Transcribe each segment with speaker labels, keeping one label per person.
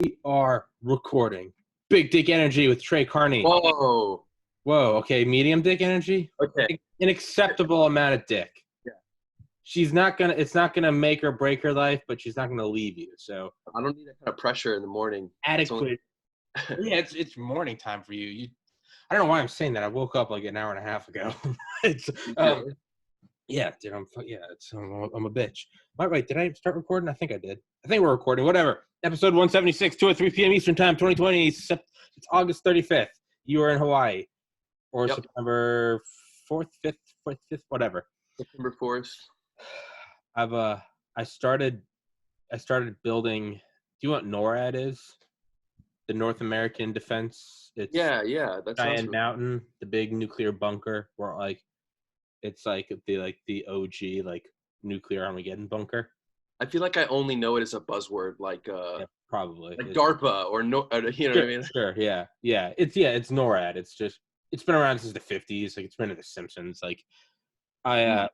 Speaker 1: We are recording. Big Dick Energy with Trey Carney.
Speaker 2: Whoa.
Speaker 1: Okay, medium dick energy?
Speaker 2: Okay.
Speaker 1: An acceptable amount of dick.
Speaker 2: Yeah.
Speaker 1: It's not gonna make or break her life, but she's not gonna leave you. So
Speaker 2: I don't need that kind of pressure in the morning.
Speaker 1: adequate. Yeah, it's morning time for you. I don't know why I'm saying that. I woke up like an hour and a half ago. Yeah, dude, I'm a bitch. Wait, did I start recording? I think I did. I think we're recording. Whatever. Episode 176, 2:03 p.m. Eastern Time, 2020. It's August 35th. You are in Hawaii. Or
Speaker 2: Yep.
Speaker 1: September 4th, 5th, whatever.
Speaker 2: September 4th.
Speaker 1: I started building. Do you know what NORAD is? The North American Defense. It's
Speaker 2: Yeah. That sounds
Speaker 1: Giant Mountain, the big nuclear bunker where it's like the OG like nuclear Armageddon bunker.
Speaker 2: I feel like I only know it as a buzzword, like
Speaker 1: Yeah, probably
Speaker 2: like DARPA or no, you know what I mean?
Speaker 1: Sure, yeah. It's NORAD. It's been around since the 50s. Like it's been in The Simpsons. Like I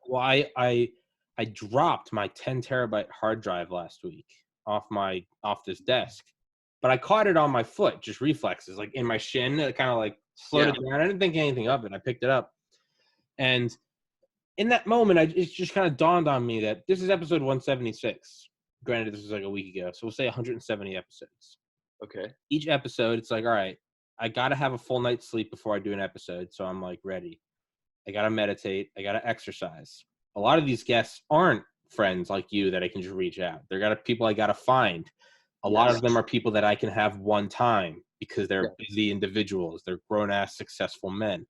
Speaker 1: dropped my 10 terabyte hard drive last week off this desk, but I caught it on my foot, just reflexes, like in my shin. It kind of like slowed it down. I didn't think anything of it. I picked it up, and in that moment, it just kind of dawned on me that this is episode 176. Granted, this was like a week ago, so we'll say 170 episodes.
Speaker 2: Okay.
Speaker 1: Each episode, it's like, all right, I got to have a full night's sleep before I do an episode, so I'm like ready. I got to meditate. I got to exercise. A lot of these guests aren't friends like you that I can just reach out. They're people I got to find. A lot of them are people that I can have one time because they're busy individuals. They're grown-ass, successful men.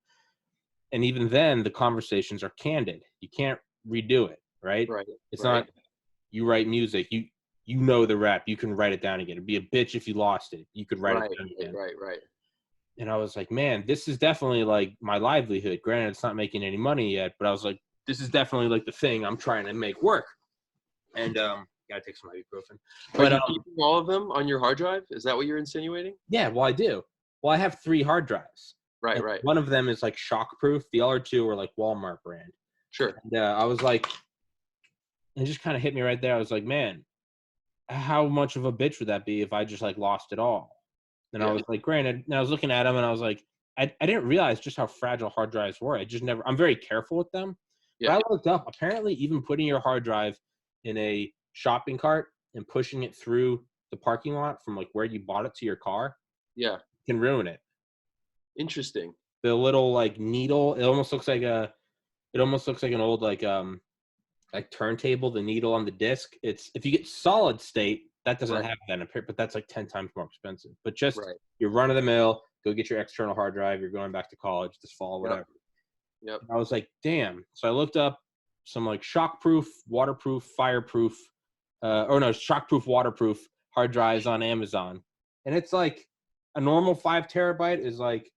Speaker 1: And even then, the conversations are candid. You can't redo it, right?
Speaker 2: Right.
Speaker 1: It's not you write music. You know the rap. You can write it down again. It'd be a bitch if you lost it. You could write it down again.
Speaker 2: Right.
Speaker 1: And I was like, man, this is definitely like my livelihood. Granted, it's not making any money yet, but I was like, this is definitely like the thing I'm trying to make work. And gotta take some ibuprofen.
Speaker 2: But are you keeping all of them on your hard drive? Is that what you're insinuating?
Speaker 1: Yeah, well, I do. Well, I have 3 hard drives.
Speaker 2: Right.
Speaker 1: One of them is like shockproof. The other 2 are like Walmart brand.
Speaker 2: Sure.
Speaker 1: And I was like, it just kind of hit me right there. I was like, man, how much of a bitch would that be if I just like lost it all? And I was like, granted, and I was looking at them and I was like, I didn't realize just how fragile hard drives were. I'm very careful with them.
Speaker 2: Yeah.
Speaker 1: But I looked up, apparently even putting your hard drive in a shopping cart and pushing it through the parking lot from like where you bought it to your car can ruin it.
Speaker 2: Interesting.
Speaker 1: The little like needle, it almost looks like an old like turntable, the needle on the disc. It's if you get solid state, that doesn't have that, but that's like 10 times more expensive. But just your run of the mill, go get your external hard drive. You're going back to college this fall, whatever.
Speaker 2: Yep.
Speaker 1: I was like, damn. So I looked up some like shockproof, waterproof, fireproof, shockproof, waterproof hard drives on Amazon, and it's like a normal 5 terabyte is like,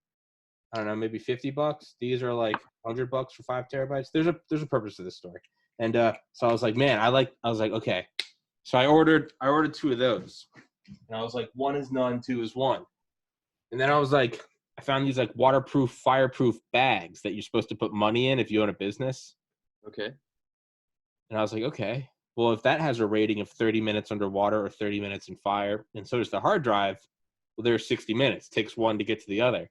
Speaker 1: I don't know, maybe $50. These are like $100 for 5 terabytes. There's a purpose to this story, and so I was like, man, I was like, okay. So I ordered 2 of those, and I was like, 1 is none, 2 is 1, and then I was like, I found these like waterproof, fireproof bags that you're supposed to put money in if you own a business.
Speaker 2: Okay.
Speaker 1: And I was like, okay, well, if that has a rating of 30 minutes underwater or 30 minutes in fire, and so does the hard drive, well, there's 60 minutes. It takes one to get to the other.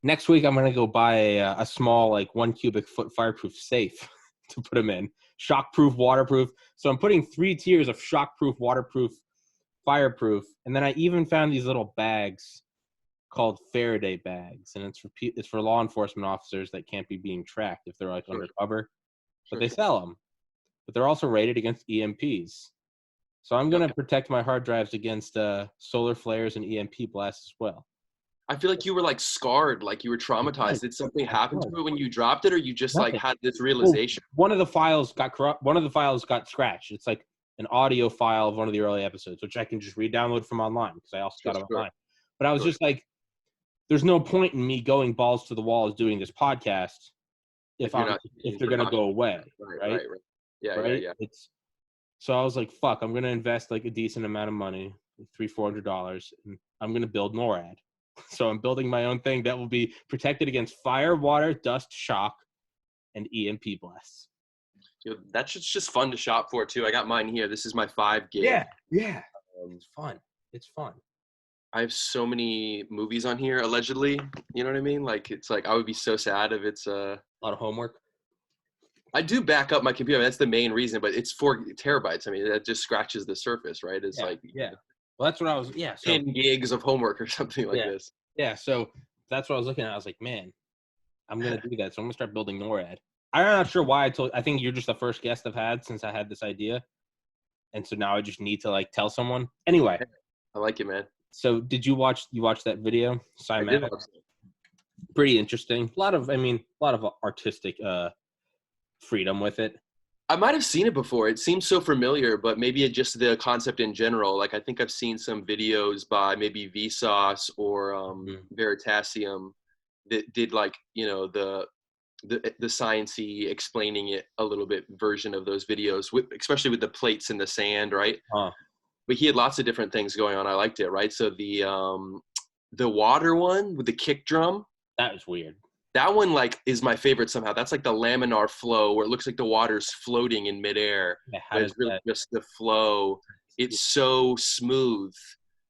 Speaker 1: Next week, I'm going to go buy a small, like 1 cubic foot fireproof safe to put them in. Shockproof, waterproof. So I'm putting 3 tiers of shockproof, waterproof, fireproof. And then I even found these little bags called Faraday bags. And it's for law enforcement officers that can't be being tracked if they're like undercover. But they sell them. But they're also rated against EMPs. So I'm going to protect my hard drives against solar flares and EMP blasts as well.
Speaker 2: I feel like you were like scarred, like you were traumatized. Did something happen to it when you dropped it, or you just like had this realization?
Speaker 1: Well, one of the files got corrupt. One of the files got scratched. It's like an audio file of one of the early episodes, which I can just re-download from online because I also got it online. But I was just like, there's no point in me going balls to the walls doing this podcast if they're gonna go away, right? Yeah. So I was like, fuck, I'm gonna invest like a decent amount of money, $300-400, and I'm gonna build NORAD. So I'm building my own thing that will be protected against fire, water, dust, shock, and EMP blasts.
Speaker 2: Dude, that's just fun to shop for too. I got mine here. This is my 5 gig.
Speaker 1: Yeah. It's fun. It's fun.
Speaker 2: I have so many movies on here, allegedly. You know what I mean? Like, it's like I would be so sad if it's
Speaker 1: A lot of homework.
Speaker 2: I do back up my computer. That's the main reason, but it's 4 terabytes. I mean, that just scratches the surface, right? It's
Speaker 1: Yeah,
Speaker 2: like
Speaker 1: yeah. Well, that's what I was. Yeah. So
Speaker 2: 10 gigs of homework or something like
Speaker 1: yeah,
Speaker 2: this.
Speaker 1: yeah. So that's what I was looking at. I was like, man, I'm gonna do that. So I'm gonna start building NORAD. I'm not sure why I told. I think you're just the first guest I've had since I had this idea, and so now I just need to like tell someone. Anyway,
Speaker 2: I like it, man.
Speaker 1: so did you watch that video?
Speaker 2: I did
Speaker 1: Cymatic?
Speaker 2: watch it.
Speaker 1: Pretty interesting. A lot of artistic freedom with it.
Speaker 2: I might have seen it before. It seems so familiar, but maybe it just the concept in general. Like, I think I've seen some videos by maybe Vsauce or Veritasium that did, like, you know, the sciencey explaining it a little bit version of those videos, especially with the plates in the sand, right? But he had lots of different things going on. I liked it, right? So the water one with the kick drum,
Speaker 1: that was weird.
Speaker 2: That one, like, is my favorite somehow. That's like the laminar flow where it looks like the water's floating in midair.
Speaker 1: Yeah,
Speaker 2: But it's really just the flow. It's so smooth.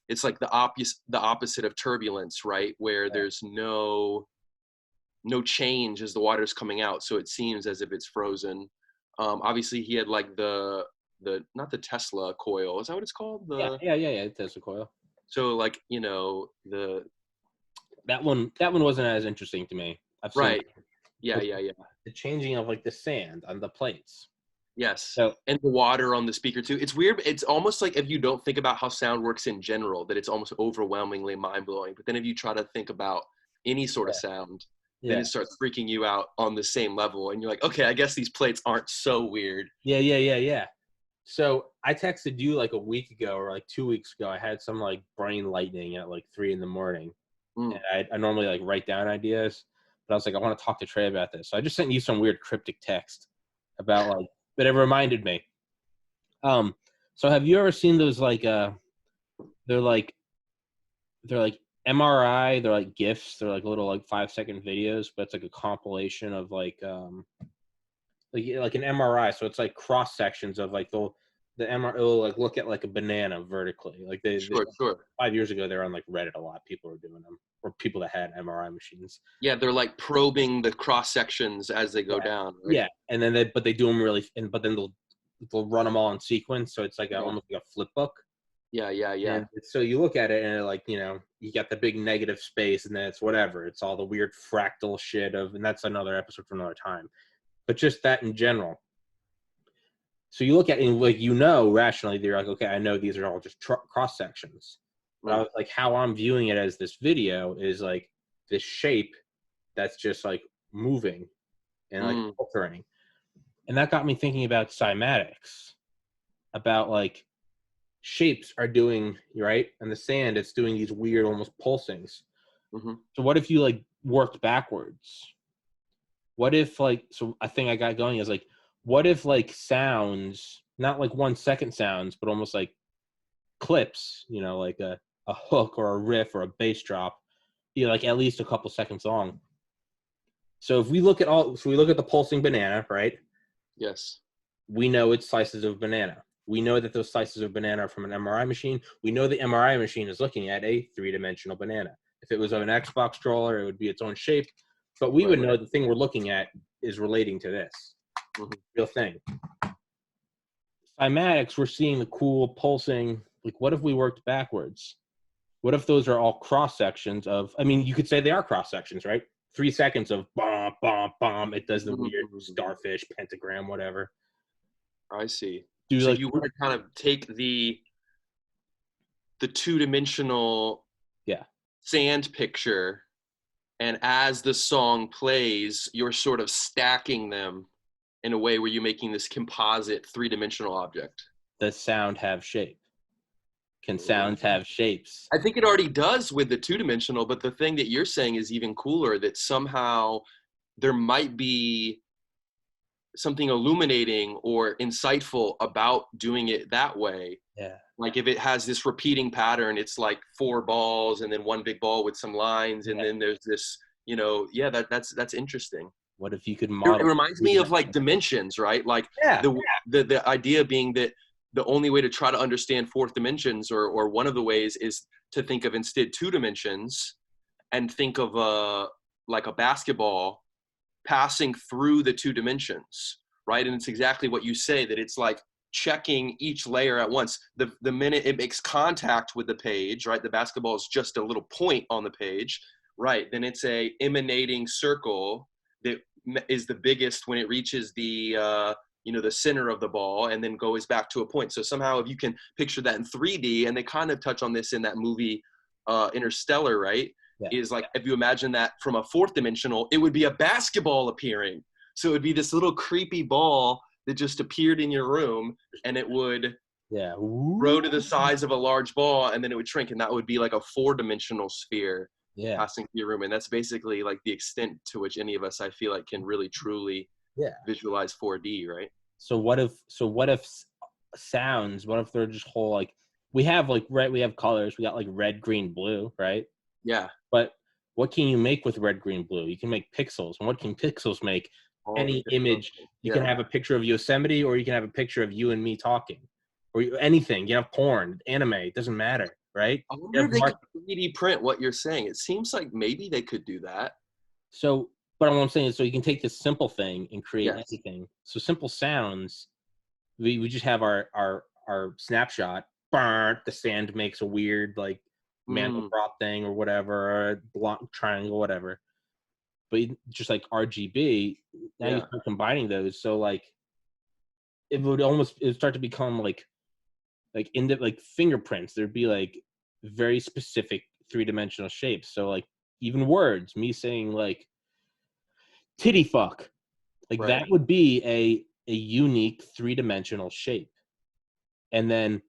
Speaker 2: It's like the opposite of turbulence, right? Where there's no change as the water's coming out. So it seems as if it's frozen. Obviously he had like the not the Tesla coil. Is that what it's called?
Speaker 1: Yeah. Tesla coil.
Speaker 2: So, like, you know,
Speaker 1: that one wasn't as interesting to me. I've seen
Speaker 2: right. Yeah.
Speaker 1: The changing of like the sand on the plates.
Speaker 2: Yes.
Speaker 1: So,
Speaker 2: and the water on the speaker too. It's weird. It's almost like if you don't think about how sound works in general, that it's almost overwhelmingly mind-blowing. But then if you try to think about any sort of sound, then it starts freaking you out on the same level. And you're like, okay, I guess these plates aren't so weird.
Speaker 1: Yeah. So I texted you like a week ago or like 2 weeks ago. I had some like brain lightning at like 3 a.m. And I normally like write down ideas, but I was like, I want to talk to Trey about this. So I just sent you some weird cryptic text about like, but it reminded me. So have you ever seen those like they're like MRI, they're like GIFs, they're like little like 5-second videos, but it's like a compilation of like an MRI. So it's like cross sections of like the MRI will like look at like a banana vertically. Like they 5 years ago they were on like Reddit a lot. People were doing them, or people that had MRI machines.
Speaker 2: Yeah, they're like probing the cross sections as they go down. Right?
Speaker 1: Yeah, and then they do them really, but then they'll run them all in sequence. So it's like almost like a flip book.
Speaker 2: Yeah.
Speaker 1: And so you look at it and like, you know, you got the big negative space and then it's whatever. It's all the weird fractal shit and that's another episode for another time. But just that in general. So you look at it and like, you know, rationally, you're like, okay, I know these are all just cross sections. But I was like, how I'm viewing it as this video is like this shape that's just like moving and like filtering. And that got me thinking about cymatics, about like shapes are doing, right? And the sand, it's doing these weird almost pulsings. So what if you like worked backwards? What if like, so a thing I got going is like, what if like sounds, not like 1 second sounds, but almost like clips, you know, like a hook or a riff or a bass drop, you know, like at least a couple seconds long. So if we look at the pulsing banana, right?
Speaker 2: Yes.
Speaker 1: We know it's slices of banana. We know that those slices of banana are from an MRI machine. We know the MRI machine is looking at a 3-dimensional banana. If it was of an Xbox controller, it would be its own shape. But we would know the thing we're looking at is relating to this real thing. Cymatics, we're seeing the cool pulsing. Like, what if we worked backwards? What if those are all cross sections of? I mean, you could say they are cross sections, right? 3 seconds of bomb, bomb, bomb. It does the weird starfish, pentagram, whatever.
Speaker 2: I see.
Speaker 1: So
Speaker 2: like, you want to kind of take the 2-dimensional sand picture, and as the song plays, you're sort of stacking them in a way where you're making this composite 3-dimensional object.
Speaker 1: Does sound have shape? Can sounds have shapes?
Speaker 2: I think it already does with the 2-dimensional, but the thing that you're saying is even cooler, that somehow there might be something illuminating or insightful about doing it that way.
Speaker 1: Yeah.
Speaker 2: Like if it has this repeating pattern, it's like 4 balls and then 1 big ball with some lines. And then there's this, you know, that's interesting.
Speaker 1: What if you could model?
Speaker 2: It reminds me of like dimensions, right? Like the idea being that the only way to try to understand fourth dimensions, or one of the ways, is to think of instead two dimensions, and think of like a basketball passing through the two dimensions, right? And it's exactly what you say, that it's like checking each layer at once. The minute it makes contact with the page, right? The basketball is just a little point on the page, right? Then it's a emanating circle that is the biggest when it reaches the the center of the ball, and then goes back to a point. So somehow, if you can picture that in 3D, and they kind of touch on this in that movie Interstellar, right?
Speaker 1: Yeah.
Speaker 2: Is like, if you imagine that from a fourth dimensional, it would be a basketball appearing. So it would be this little creepy ball that just appeared in your room, and it would grow to the size of a large ball, and then it would shrink, and that would be like a four-dimensional sphere passing through your room. And that's basically like the extent to which any of us, I feel like, can really truly visualize 4D, right?
Speaker 1: So what if sounds, what if they're just whole, like, we have like red, we have colors, we got like red, green, blue, right?
Speaker 2: Yeah.
Speaker 1: But what can you make with red, green, blue? You can make pixels. And what can pixels make? Any image. You can have a picture of Yosemite, or you can have a picture of you and me talking, or anything. You have porn, anime, it doesn't matter, right?
Speaker 2: I wonder if they could 3D print what you're saying. It seems like maybe they could do that.
Speaker 1: So, but what I'm saying is, so you can take this simple thing and create anything. So simple sounds, we just have our snapshot. The sand makes a weird, like, Mandelbrot thing or whatever, or a block triangle, whatever. But just like RGB, now you start combining those. So like, it would start to become like fingerprints. There'd be like very specific 3-dimensional shapes. So like, even words, me saying like titty fuck, like that would be a unique 3-dimensional shape. And then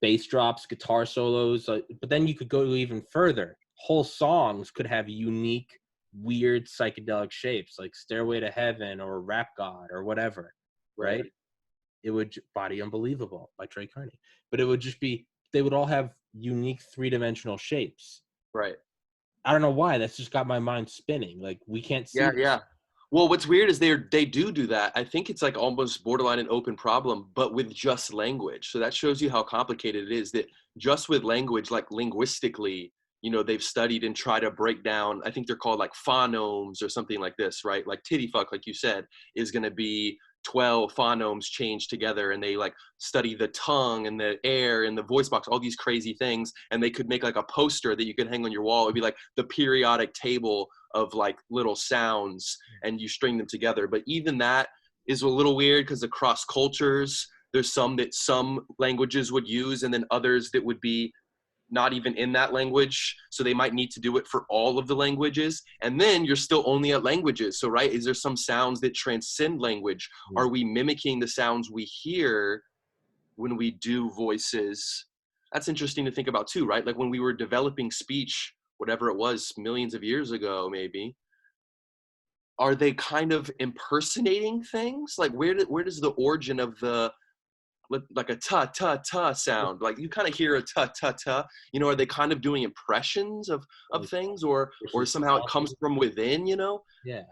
Speaker 1: bass drops, guitar solos, but then you could go even further. Whole songs could have unique, weird psychedelic shapes, like Stairway to Heaven or Rap God or whatever, right? It would Body Unbelievable by Trey Carney. But it would just be, they would all have unique 3-dimensional shapes.
Speaker 2: Right.
Speaker 1: I don't know why. That's just got my mind spinning. Like, we can't see this.
Speaker 2: Yeah. Well, what's weird is they do that. I think it's like almost borderline an open problem, but with just language. So that shows you how complicated it is, that just with language, like linguistically, they've studied and tried to break down, I think they're called like phonemes or something like this, right? Like titty fuck, like you said, is going to be 12 phonemes changed together, and they like study the tongue and the air and the voice box, all these crazy things. And they could make like a poster that you could hang on your wall. It'd be like the periodic table of like little sounds, and you string them together. But even that is a little weird, because across cultures, there's some that some languages would use, and then others that would be not even in that language. So they might need to do it for all of the languages. And then you're still only at languages. So, right, is there some sounds that transcend language? Are we mimicking the sounds we hear when we do voices? That's interesting to think about too, right? Like when we were developing speech, whatever it was, millions of years ago, maybe, are they kind of impersonating things? Like where does the origin of the, like a ta ta ta sound, like you kind of hear a ta ta ta, are they kind of doing impressions of things, or somehow it comes from within?
Speaker 1: Yeah.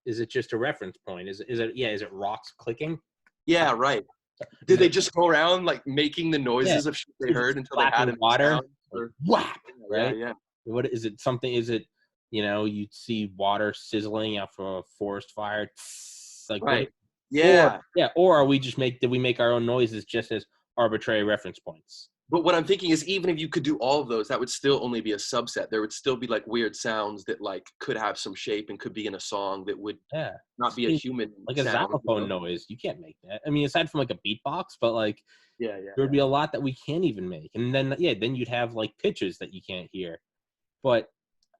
Speaker 1: Is it just a reference point? Is it rocks clicking?
Speaker 2: Yeah, right. Did they just go around like making the noises of shit they heard until they had
Speaker 1: water? Whap, right?
Speaker 2: Yeah.
Speaker 1: What is it? Something? Is it? You'd see water sizzling after a forest fire. Like,
Speaker 2: right.
Speaker 1: Or are we just did we make our own noises just as arbitrary reference points?
Speaker 2: But what I'm thinking is, even if you could do all of those, that would still only be a subset. There would still be like weird sounds that like could have some shape and could be in a song that would not be a human
Speaker 1: like
Speaker 2: sound,
Speaker 1: a xylophone noise. You can't make that. I mean, aside from like a beatbox, but like
Speaker 2: there
Speaker 1: would be a lot that we can't even make. And then then you'd have like pitches that you can't hear. But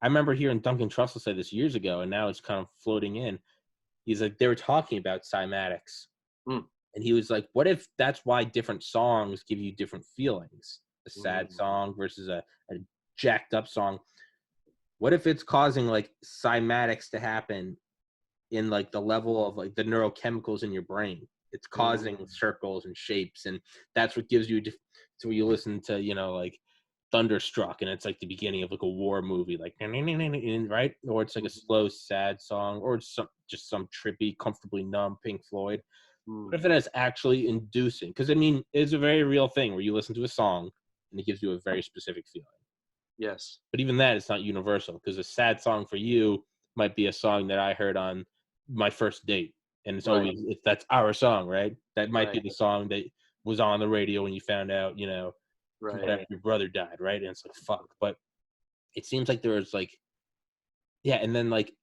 Speaker 1: I remember hearing Duncan Trussell say this years ago, and now it's kind of floating in. He's like, they were talking about cymatics. And he was like, what if that's why different songs give you different feelings? A sad song versus a jacked up song. What if it's causing like cymatics to happen in like the level of like the neurochemicals in your brain? It's causing circles and shapes, and that's what gives you, so you listen to, like Thunderstruck, and it's like the beginning of like a war movie, like, right? Or it's like a slow, sad song, or it's just some trippy, comfortably numb Pink Floyd. What if it is actually inducing? Because, I mean, it's a very real thing where you listen to a song and it gives you a very specific feeling.
Speaker 2: Yes.
Speaker 1: But even that, it's not universal, because a sad song for you might be a song that I heard on my first date. And it's always, that's our song, right? That might be the song that was on the radio when you found out, you know, whatever, your brother died, right? And it's like, fuck. But it seems like there was like, yeah, and then like,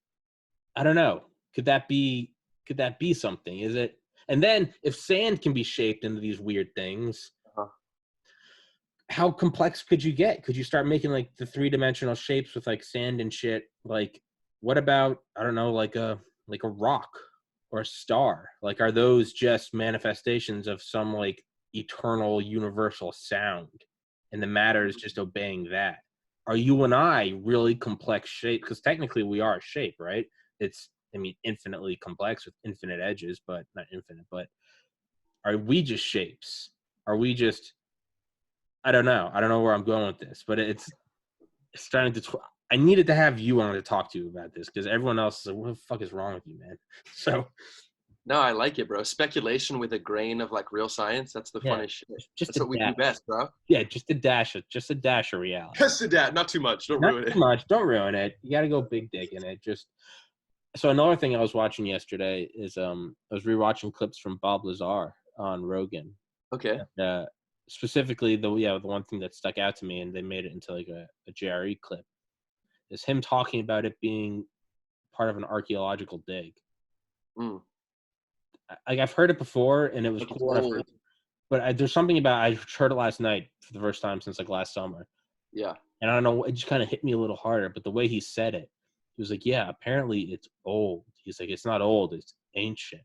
Speaker 1: I don't know. Could that be something? Is it? And then if sand can be shaped into these weird things, how complex could you get? Could you start making like the 3-dimensional shapes with like sand and shit? Like, what about, I don't know, like a rock or a star? Like, are those just manifestations of some like eternal universal sound, and the matter is just obeying that? Are you and I really complex shape? Because technically we are a shape, right? It's, I mean, infinitely complex with infinite edges, but not infinite. But are we just shapes? Are we just, I don't know. I don't know where I'm going with this, but it's starting to. I needed to have you on to talk to you about this, because everyone else is like, "What the fuck is wrong with you, man?" So.
Speaker 2: No, I like it, bro. Speculation with a grain of like real science. That's the funnest shit. That's what we do best, bro.
Speaker 1: Yeah, just a dash of reality.
Speaker 2: Just a dash, not too much. Don't ruin it.
Speaker 1: Not too much. Don't ruin it. You got to go big dick in it. Just. So another thing I was watching yesterday is I was rewatching clips from Bob Lazar on Rogan.
Speaker 2: Okay.
Speaker 1: Specifically, the one thing that stuck out to me, and they made it into like a JRE clip, is him talking about it being part of an archaeological dig. Like, I've heard it before, and it was cool. But there's something about, I heard it last night for the first time since like last summer.
Speaker 2: Yeah.
Speaker 1: And I don't know, it just kind of hit me a little harder. But the way he said it, he was like, "Yeah, apparently it's old." He's like, "It's not old, it's ancient."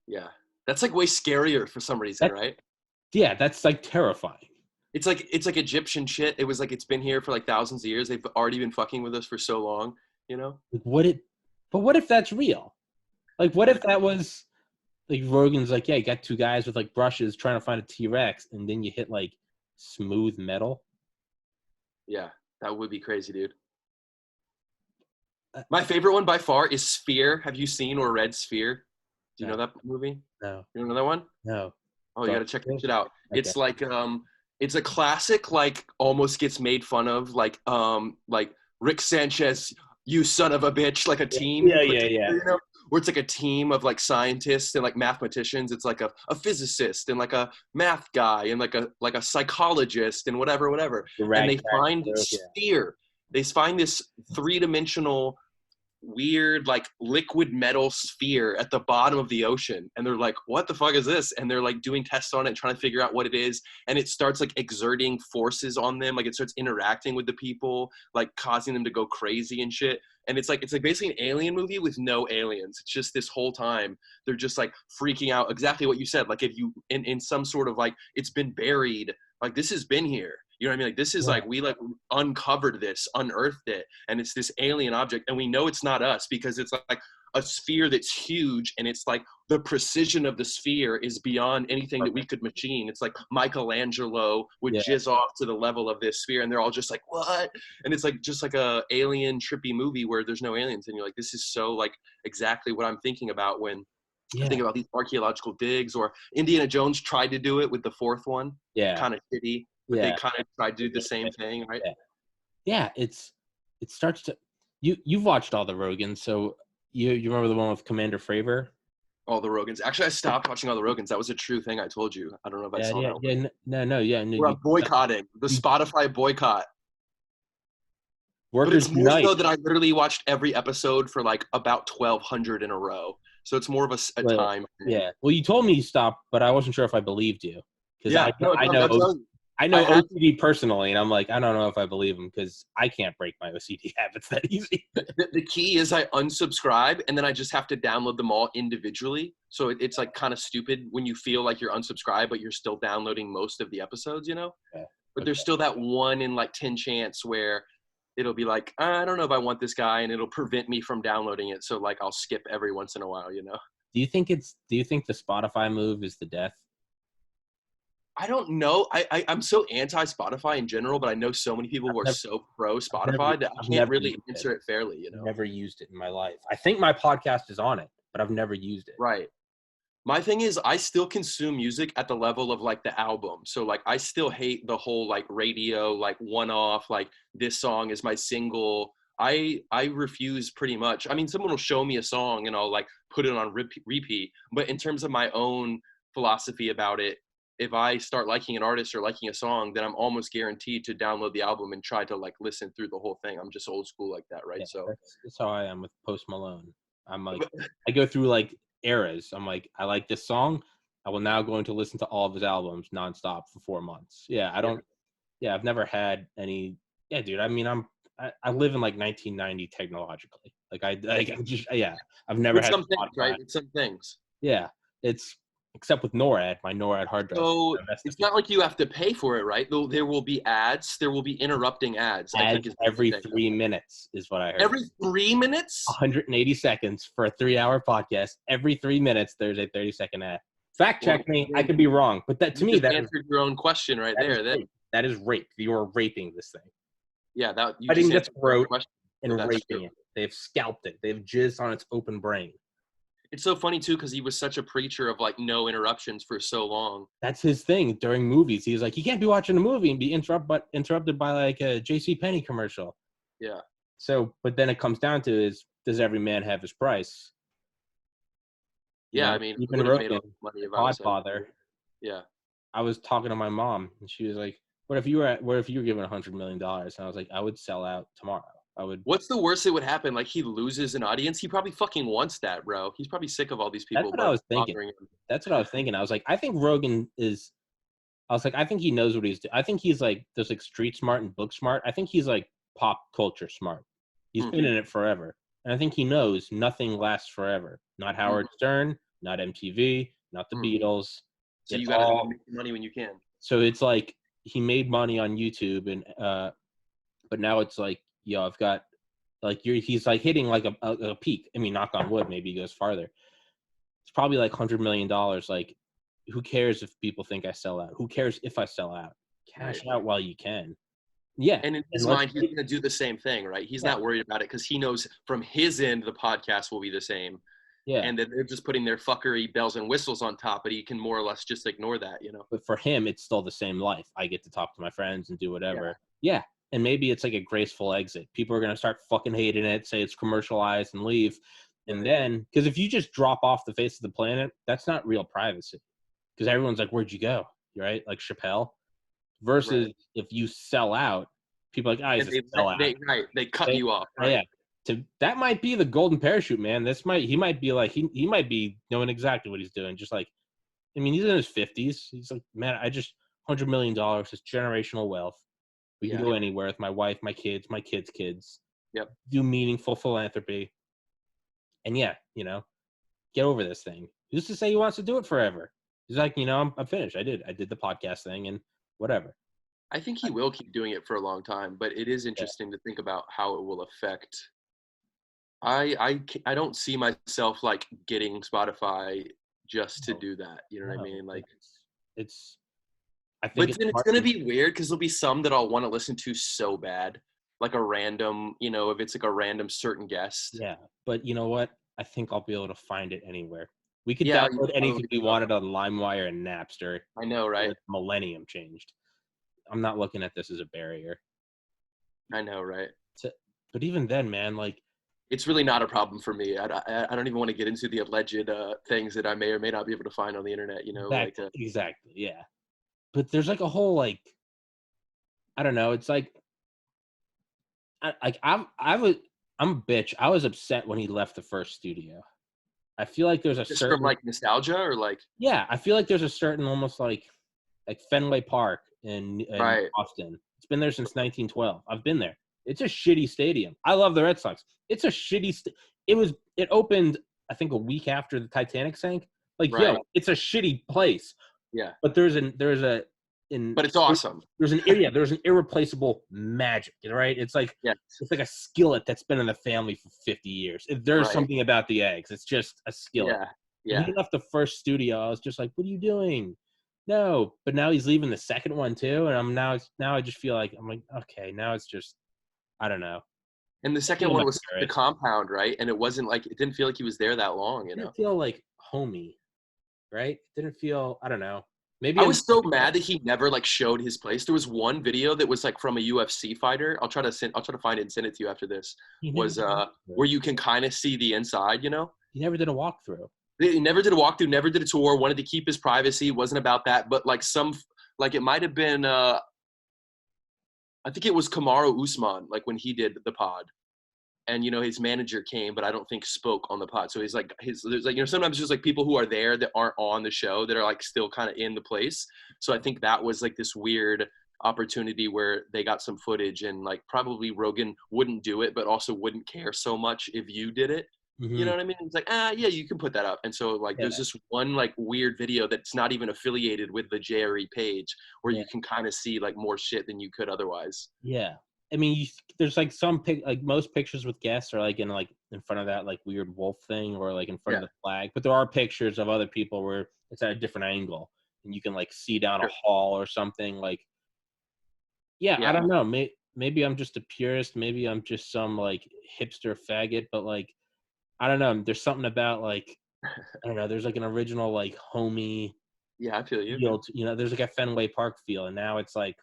Speaker 2: Yeah, that's like way scarier for some reason, right?
Speaker 1: Yeah, that's like terrifying.
Speaker 2: It's like Egyptian shit. It was like, it's been here for like thousands of years. They've already been fucking with us for so long, you know?
Speaker 1: Like, what if that's real? Like, what if that was like Rogan's like, yeah, you got 2 guys with like brushes trying to find a T-Rex, and then you hit like smooth metal?
Speaker 2: Yeah, that would be crazy, dude. My favorite one by far is Sphere. Have you seen or read Sphere? Do you know that movie?
Speaker 1: No.
Speaker 2: You know that one?
Speaker 1: No.
Speaker 2: Oh, you got to check that shit out. Okay. It's like, it's a classic, like almost gets made fun of, like Rick Sanchez, you son of a bitch, like a team.
Speaker 1: Yeah.
Speaker 2: You know? Where it's like a team of like scientists and like mathematicians. It's like a physicist and like a math guy and like a psychologist and whatever. And they find Sphere. They find this 3-dimensional weird like liquid metal sphere at the bottom of the ocean, and they're like, what the fuck is this? And they're like doing tests on it, trying to figure out what it is, and it starts like exerting forces on them, like it starts interacting with the people, like causing them to go crazy and shit. And it's like basically an alien movie with no aliens. It's just this whole time they're just like freaking out, exactly what you said, like if you in some sort of like, it's been buried, like this has been here. You know what I mean? Like, this is like, we like uncovered this, unearthed it, and it's this alien object, and we know it's not us because it's like a sphere that's huge, and it's like the precision of the sphere is beyond anything that we could machine. It's like Michelangelo would jizz off to the level of this sphere, and they're all just like, what? And it's like just like a alien trippy movie where there's no aliens, and you're like, this is so like exactly what I'm thinking about when I think about these archaeological digs. Or Indiana Jones tried to do it with the 4th one. Kind of shitty. But they kind of tried to do the same thing, right?
Speaker 1: Yeah, it starts to. You've watched all the Rogans, so you remember the one with Commander Fravor?
Speaker 2: All the Rogans. Actually, I stopped watching all the Rogans. That was a true thing I told you. I don't know if I saw that.
Speaker 1: No.
Speaker 2: We're boycotting the Spotify boycott. But it's more so that I literally watched every episode for like about 1,200 in a row. So it's more of a time thing.
Speaker 1: Yeah. Well, you told me you stopped, but I wasn't sure if I believed you.
Speaker 2: Yeah,
Speaker 1: I know OCD personally, and I'm like, I don't know if I believe him, because I can't break my OCD habits that easy.
Speaker 2: The key is I unsubscribe, and then I just have to download them all individually. So it's like kind of stupid when you feel like you're unsubscribed, but you're still downloading most of the episodes, you know?
Speaker 1: Okay.
Speaker 2: But there's still that 1 in like 10 chance where it'll be like, I don't know if I want this guy, and it'll prevent me from downloading it. So like I'll skip every once in a while, you know?
Speaker 1: Do you think the Spotify move is the death?
Speaker 2: I don't know. I'm so anti-Spotify in general, but I know so many people who are so pro Spotify that I can't really answer it fairly, you know?
Speaker 1: I've never used it in my life. I think my podcast is on it, but I've never used it.
Speaker 2: Right. My thing is, I still consume music at the level of like the album. So like, I still hate the whole like radio, like one off, like this song is my single. I refuse pretty much. I mean, someone will show me a song and I'll like put it on repeat. But in terms of my own philosophy about it, if I start liking an artist or liking a song, then I'm almost guaranteed to download the album and try to like listen through the whole thing. I'm just old school like that, right?
Speaker 1: Yeah,
Speaker 2: So
Speaker 1: that's how I am with Post Malone. I'm like, I go through like eras. I'm like, I like this song. I will now going to listen to all of his albums nonstop for 4 months. Yeah, I
Speaker 2: yeah.
Speaker 1: don't. Yeah, I've never had any. Yeah, dude. I mean, I live in like 1990 technologically. I'm just yeah. I've never
Speaker 2: With
Speaker 1: had
Speaker 2: some things,
Speaker 1: Spotify.
Speaker 2: right? With some things.
Speaker 1: Yeah, it's except with NORAD, my NORAD hard drive.
Speaker 2: So it's not like you have to pay for it, right? Though there will be ads. There will be interrupting ads. I think
Speaker 1: Ads
Speaker 2: is
Speaker 1: every
Speaker 2: the thing.
Speaker 1: 3 minutes is what I heard.
Speaker 2: Every 3 minutes.
Speaker 1: 180 seconds for a 3-hour podcast. Every 3 minutes, there's a 30-second ad. Fact check me. I could be wrong, but that to
Speaker 2: You
Speaker 1: me,
Speaker 2: just
Speaker 1: that
Speaker 2: answered your own question right there.
Speaker 1: that is rape. You are raping this thing.
Speaker 2: Yeah, that you
Speaker 1: Cutting
Speaker 2: just
Speaker 1: this
Speaker 2: answered your own
Speaker 1: throat
Speaker 2: question.
Speaker 1: and
Speaker 2: That's
Speaker 1: raping
Speaker 2: true.
Speaker 1: it. They've scalped it. They've jizzed on its open brain.
Speaker 2: It's so funny too because he was such a preacher of like no interruptions for so long.
Speaker 1: That's his thing during movies. He's like, you can't be watching a movie and be interrupted by like a JCPenney commercial.
Speaker 2: Yeah.
Speaker 1: So, but then it comes down to is, does every man have his price?
Speaker 2: Yeah, I mean, I
Speaker 1: Even
Speaker 2: would have made a
Speaker 1: Rogan,
Speaker 2: lot of money if I was him.
Speaker 1: Podfather.
Speaker 2: Yeah.
Speaker 1: I was talking to my mom, and she was like, what if you were given $100 million? And I was like, I would sell out tomorrow. I would.
Speaker 2: What's the worst that would happen? Like he loses an audience. He probably fucking wants that, bro. He's probably sick of all these people.
Speaker 1: That's what I was thinking. That's what I was thinking. I was like, I think Rogan is. I was like, I think he knows what he's doing. I think he's like, there's like street smart and book smart. I think he's like pop culture smart. He's been in it forever. And I think he knows nothing lasts forever. Not Howard Stern, not MTV, not the Beatles.
Speaker 2: So you got to make money when you can.
Speaker 1: So it's like he made money on YouTube, and but now it's like, yo, I've got like he's like hitting like a peak. I mean, knock on wood, maybe he goes farther. It's probably like $100 million. Like, who cares if people think I sell out? Who cares if I sell out? Cash out while you can. Yeah.
Speaker 2: And in his mind, he's going to do the same thing, right? He's not worried about it because he knows from his end the podcast will be the same. Yeah. And that they're just putting their fuckery bells and whistles on top, but he can more or less just ignore that, you know?
Speaker 1: But for him, it's still the same life. I get to talk to my friends and do whatever. Yeah. And maybe it's like a graceful exit. People are going to start fucking hating it, say it's commercialized, and leave. And then, because if you just drop off the face of the planet, that's not real privacy. Because everyone's like, where'd you go? Right? Like Chappelle. Versus if you sell out, people are like, oh, he's a sellout.
Speaker 2: They cut you off. Right?
Speaker 1: Yeah. That might be the golden parachute, man. He might be like, he might be knowing exactly what he's doing. Just like, I mean, he's in his 50s. He's like, man, $100 million, it's generational wealth. We can go anywhere with my wife, my kids' kids.
Speaker 2: Yep.
Speaker 1: Do meaningful philanthropy. And get over this thing. Who's to say he wants to do it forever? He's like, I'm finished. I did the podcast thing and whatever.
Speaker 2: I think he will keep doing it for a long time, but it is interesting to think about how it will affect. I don't see myself like getting Spotify just to do that. You know what I mean? Like
Speaker 1: it's. I think
Speaker 2: but then it's going to be weird because there'll be some that I'll want to listen to so bad, like a random, if it's like a random certain guest.
Speaker 1: Yeah, but you know what? I think I'll be able to find it anywhere. We could download anything we wanted on LimeWire and Napster.
Speaker 2: I know, right?
Speaker 1: Millennium changed. I'm not looking at this as a barrier.
Speaker 2: I know, right?
Speaker 1: But even then, man, like,
Speaker 2: it's really not a problem for me. I don't even want to get into the alleged things that I may or may not be able to find on the internet.
Speaker 1: Exactly, yeah. But there's like a whole like, I don't know. It's like, I'm a bitch. I was upset when he left the first studio. I feel like there's a
Speaker 2: just
Speaker 1: certain
Speaker 2: from like nostalgia or like.
Speaker 1: Yeah, I feel like there's a certain almost like Fenway Park in Boston. It's been there since 1912. I've been there. It's a shitty stadium. I love the Red Sox. It's a shitty. It opened I think a week after the Titanic sank. Like, yo, it's a shitty place.
Speaker 2: Yeah.
Speaker 1: But but it's
Speaker 2: awesome.
Speaker 1: There's an irreplaceable magic, right? It's like it's like a skillet that's been in the family for 50 years. There's something about the eggs. It's just a skillet.
Speaker 2: Yeah.
Speaker 1: When he left the first studio, I was just like, what are you doing? No. But now he's leaving the second one too. And now I just feel like I'm like, okay, now it's just I don't know.
Speaker 2: And the second one was the compound, right? And it wasn't like it didn't feel like he was there that long,
Speaker 1: It didn't feel like homey. right? It didn't feel, I don't know. Maybe
Speaker 2: I
Speaker 1: I'm
Speaker 2: was so mad that he never like showed his place. There was one video that was like from a UFC fighter. I'll try to find it and send it to you after this.
Speaker 1: he never
Speaker 2: Was
Speaker 1: did a walkthrough.
Speaker 2: where you can kind of see the inside, you know?
Speaker 1: He never did a walkthrough.
Speaker 2: He never did a walkthrough, never did a tour, wanted to keep his privacy, wasn't about that. But like it might have been I think it was Kamaru Usman, like when he did the pod. And you know his manager came, but I don't think spoke on the pod. So he's like there's like, you know, sometimes there's like people who are there that aren't on the show that are like still kind of in the place. So I think that was like this weird opportunity where they got some footage, and like probably Rogan wouldn't do it, but also wouldn't care so much if you did it. You know what I mean? It's like, yeah, you can put that up. And so like there's this one like weird video that's not even affiliated with the JRE page where you can kind of see like more shit than you could otherwise.
Speaker 1: Yeah. I mean, there's like like most pictures with guests are like in front of that like weird wolf thing or like in front of the flag. But there are pictures of other people where it's at a different angle and you can like see down a hall or something. Like, I don't know. Maybe I'm just a purist. Maybe I'm just some like hipster faggot. But like, I don't know. There's something about like, I don't know. There's like an original like homey.
Speaker 2: Yeah, I feel you.
Speaker 1: Feel you know, there's like a Fenway Park feel, and now it's like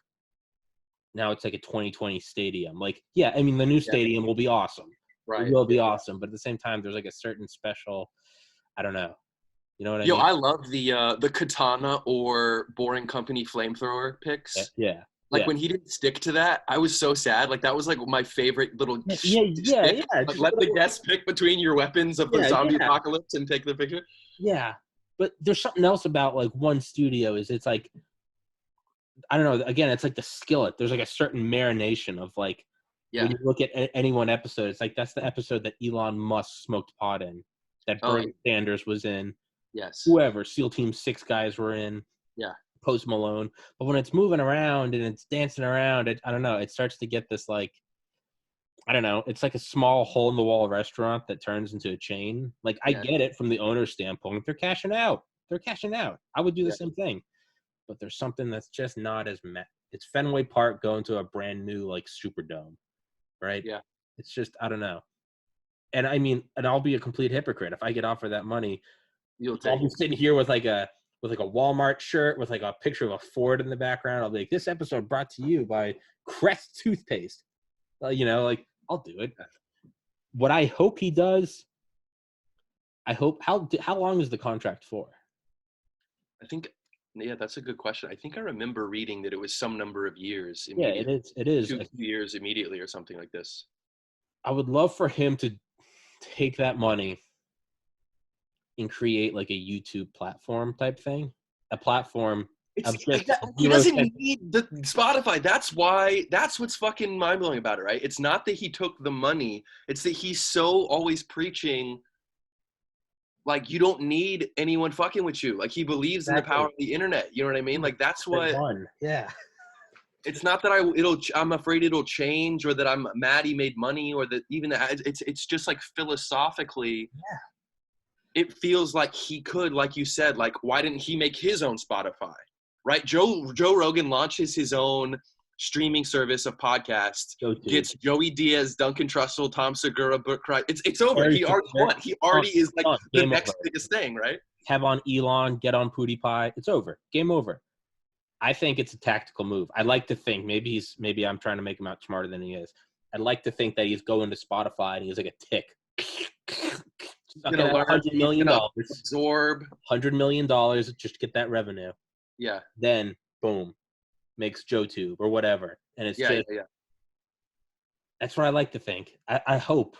Speaker 1: a 2020 stadium. Like, I mean, the new stadium will be awesome. Right. It will be awesome. But at the same time, there's like a certain special, I don't know. You know what I mean?
Speaker 2: I love the Katana or Boring Company flamethrower picks.
Speaker 1: Yeah.
Speaker 2: Like when he didn't stick to that, I was so sad. Like that was like my favorite little
Speaker 1: yeah.
Speaker 2: Like let the guests pick between your weapons of the zombie apocalypse and take the picture.
Speaker 1: Yeah. But there's something else about like one studio is it's like, I don't know. Again, it's like the skillet. There's like a certain marination of like, when you look at any one episode, it's like that's the episode that Elon Musk smoked pot in, that Bernie Sanders was in.
Speaker 2: Yes.
Speaker 1: Whoever, SEAL Team 6 guys were in.
Speaker 2: Yeah.
Speaker 1: Post Malone. But when it's moving around and it's dancing around, I don't know. It starts to get this like, I don't know. It's like a small hole in the wall restaurant that turns into a chain. Like I get it from the owner's standpoint. They're cashing out. I would do the same thing. But there's something that's just not as it's Fenway Park going to a brand new like Superdome, right?
Speaker 2: Yeah.
Speaker 1: It's just, I don't know. And I mean, and I'll be a complete hypocrite if I get offered that money. I'll be sitting here with like a Walmart shirt with like a picture of a Ford in the background. I'll be like, this episode brought to you by Crest toothpaste. You know, like I'll do it. What I hope he does. How long is the contract for?
Speaker 2: I think. Yeah, that's a good question. I think I remember reading that it was some number of years.
Speaker 1: Yeah, it is.
Speaker 2: 2 years immediately or something like this.
Speaker 1: I would love for him to take that money and create like a YouTube platform type thing. A platform.
Speaker 2: He doesn't need the Spotify. That's what's fucking mind-blowing about it, right? It's not that he took the money. It's that he's so always preaching like you don't need anyone fucking with you. Like he believes in the power of the internet. You know what I mean? Like that's what.
Speaker 1: Yeah.
Speaker 2: It's not that I'm afraid it'll change or that I'm mad he made money or that even that it's just like philosophically. Yeah. It feels like he could, like you said, like why didn't he make his own Spotify? Right? Joe Rogan launches his own streaming service of podcasts, gets Joey Diaz, Duncan Trussell, Tom Segura, Brooke Cry. It's over. He already won. He already is like the next biggest thing, right?
Speaker 1: Have on Elon, get on PewDiePie. It's over. Game over. I think it's a tactical move. I like to think maybe I'm trying to make him out smarter than he is. I'd like to think that he's going to Spotify and he's like a tick. $100 million.
Speaker 2: Absorb
Speaker 1: $100 million just to get that revenue.
Speaker 2: Yeah.
Speaker 1: Then boom. Makes JoeTube or whatever, and it's That's what I like to think. I hope,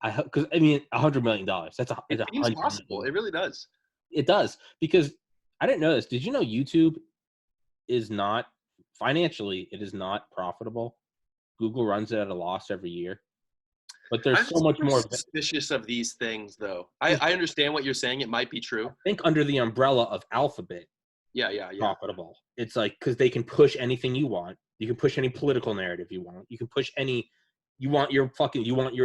Speaker 1: because I mean, $100 million.
Speaker 2: It seems possible. It really does.
Speaker 1: It does, because I didn't know this. Did you know YouTube is not financially? It is not profitable. Google runs it at a loss every year, but there's so much more.
Speaker 2: Suspicious of these things, though. I understand what you're saying. It might be true.
Speaker 1: I think under the umbrella of Alphabet.
Speaker 2: Yeah.
Speaker 1: Profitable. It's like because they can push anything you want. You can push any political narrative you want. You can push any. You want your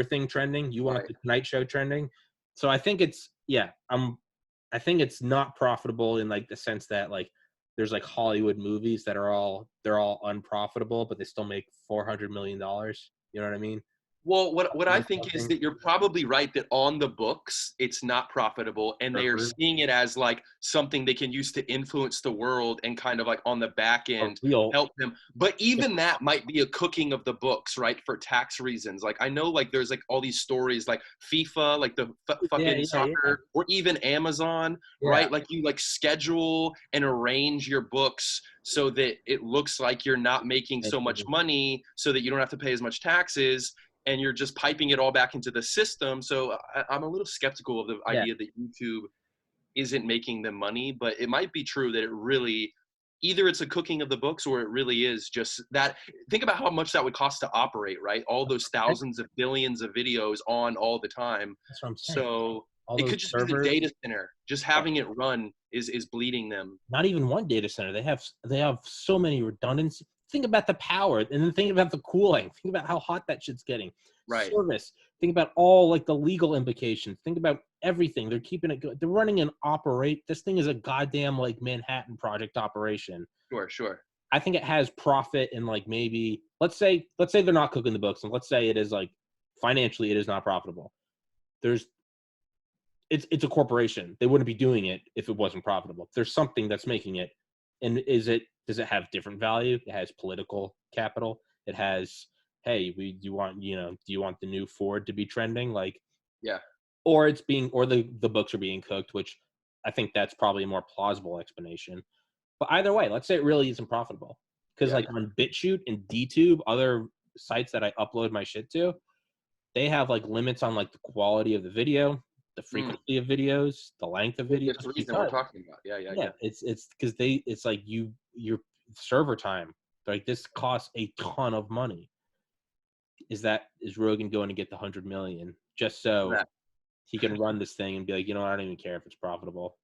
Speaker 1: thing trending. You want the Tonight Show trending. So I think it's I think it's not profitable in like the sense that like there's like Hollywood movies that they're all unprofitable, but they still make $400 million. You know what I mean?
Speaker 2: Well, what I
Speaker 1: Or
Speaker 2: think is
Speaker 1: something.
Speaker 2: that you're probably right that on the books it's not profitable, and they are
Speaker 1: Servers
Speaker 2: seeing it as like something they can use to influence the world and kind of like on the back
Speaker 1: are
Speaker 2: end
Speaker 1: real.
Speaker 2: help them. But even that might be a cooking of the books, right? For tax reasons. Like I know like there's like all these stories like FIFA, like the
Speaker 1: Yeah,
Speaker 2: fucking
Speaker 1: yeah, yeah,
Speaker 2: soccer, or even Amazon,
Speaker 1: yeah.
Speaker 2: right? Like you like schedule and arrange your books so that it looks like you're not making
Speaker 1: That's
Speaker 2: so much
Speaker 1: really-
Speaker 2: money so that you don't have to pay as much taxes, and you're just piping it all back into the system. So I'm a little skeptical of the
Speaker 1: yeah.
Speaker 2: idea that YouTube isn't making them money, but it might be true that it really, either it's a cooking of the books or it really is just that. Think about how much that would cost to operate, right? All those thousands of billions of videos on all the time.
Speaker 1: That's what I'm saying.
Speaker 2: So
Speaker 1: All
Speaker 2: it
Speaker 1: those
Speaker 2: could just be the
Speaker 1: servers.
Speaker 2: data center. Just
Speaker 1: Yeah.
Speaker 2: having it run is bleeding them.
Speaker 1: Not even one data center. They have so many redundancy. Think about the power, and then think about the cooling. Think about how hot that shit's getting.
Speaker 2: Right.
Speaker 1: Service. Think about all like the legal implications. Think about everything. They're keeping it good. They're running an operate. This thing is a goddamn like Manhattan Project operation.
Speaker 2: Sure.
Speaker 1: I think it has profit in like maybe let's say they're not cooking the books, and let's say it is like financially it is not profitable. It's a corporation. They wouldn't be doing it if it wasn't profitable. There's something that's making it. And does it have different value? It has political capital. It has, hey, do you want the new Ford to be trending? Like,
Speaker 2: Yeah.
Speaker 1: or the books are being cooked, which I think that's probably a more plausible explanation. But either way, let's say it really isn't profitable. Because
Speaker 2: Yeah.
Speaker 1: like on BitChute and DTube, other sites that I upload my shit to, they have like limits on like the quality of the video, the frequency of videos, the length of videos.
Speaker 2: That's the reason we're talking about. Yeah.
Speaker 1: It's because it's like your server time. Like this costs a ton of money. Is Rogan going to get the 100 million just so
Speaker 2: That.
Speaker 1: he can run this thing and be like, I don't even care if it's profitable.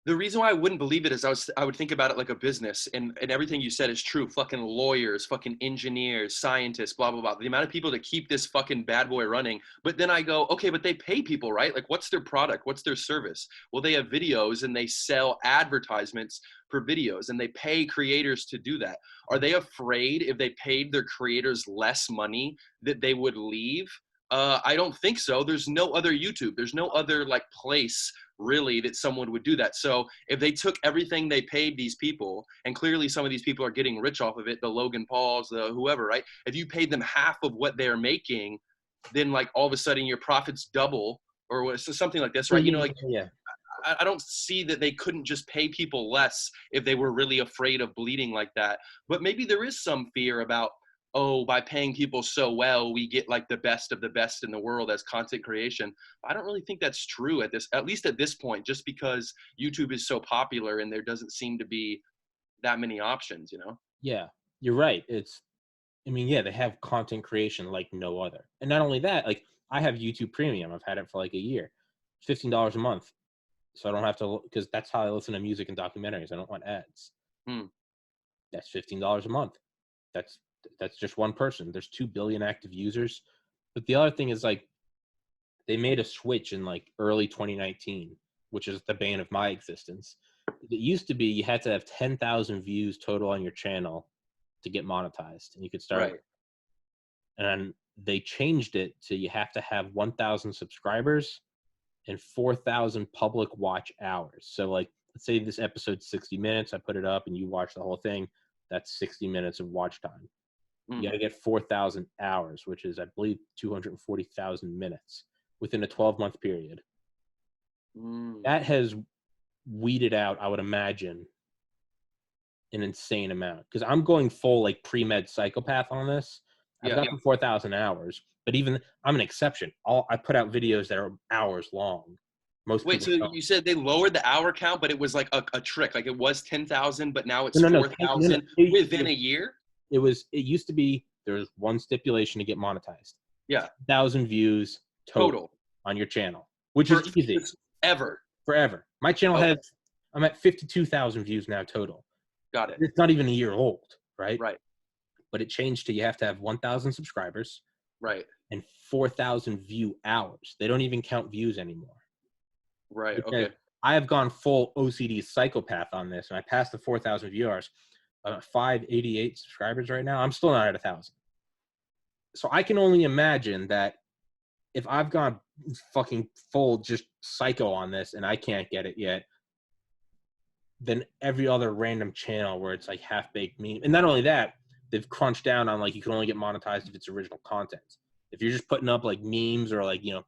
Speaker 2: The reason why I wouldn't believe it is I would think about it like a business, and everything you said is true. Fucking lawyers, fucking engineers, scientists, blah, blah, blah. The amount of people that keep this fucking bad boy running. But then I go, okay, but they pay people, right? Like what's their product? What's their service? Well, they have videos and they sell advertisements for videos and they pay creators to do that. Are they afraid if they paid their creators less money that they would leave? I don't think so. There's no other YouTube. There's no other like place really that someone would do that. So if they took everything they paid these people, and clearly some of these people are getting rich off of it, the Logan Pauls, the whoever, right? If you paid them half of what they're making, then like all of a sudden your profits double or something like this, right? Like
Speaker 1: Yeah.
Speaker 2: I don't see that they couldn't just pay people less if they were really afraid of bleeding like that. But maybe there is some fear about, oh, by paying people so well, we get like the best of the best in the world as content creation. I don't really think that's true at least at this point, just because YouTube is so popular and there doesn't seem to be that many options,
Speaker 1: Yeah, you're right. They have content creation like no other. And not only that, like I have YouTube Premium. I've had it for like a year. $15 a month. So I don't have to, because that's how I listen to music and documentaries. I don't want ads. That's $15 a month. That's just one person. There's 2 billion active users. But the other thing is like they made a switch in like early 2019, which is the bane of my existence. It used to be you had to have 10,000 views total on your channel to get monetized, and you could start.
Speaker 2: Right.
Speaker 1: And they changed it to you have to have 1,000 subscribers and 4,000 public watch hours. So like, let's say this episode's 60 minutes, I put it up and you watch the whole thing. That's 60 minutes of watch time. You got to get 4,000 hours, which is, I believe, 240,000 minutes within a 12-month period. That has weeded out, I would imagine, an insane amount. Because I'm going full like pre-med psychopath on this. I've got the 4,000 hours, but even I'm an exception. I put out videos that are hours long.
Speaker 2: Wait, so
Speaker 1: don't.
Speaker 2: you said they lowered the hour count, but it was like a trick. Like it was 10,000, but now it's
Speaker 1: No,
Speaker 2: 4,000 within a year?
Speaker 1: It used to be there was one stipulation to get monetized.
Speaker 2: Yeah.
Speaker 1: 1,000 views total on your channel, which is easy. Forever. My channel I'm at 52,000 views now total.
Speaker 2: Got it.
Speaker 1: It's not even a year old, right?
Speaker 2: Right.
Speaker 1: But it changed to you have to have 1,000 subscribers.
Speaker 2: Right.
Speaker 1: And 4,000 view hours. They don't even count views anymore.
Speaker 2: Right.
Speaker 1: Because
Speaker 2: okay.
Speaker 1: I have gone full OCD psychopath on this, and I passed the 4,000 view hours. 588 subscribers right now. I'm still not at 1,000. So I can only imagine that if I've gone fucking full just psycho on this and I can't get it yet, then every other random channel where it's like half-baked meme. And not only that, they've crunched down on like you can only get monetized if it's original content. If you're just putting up like memes or like, you know,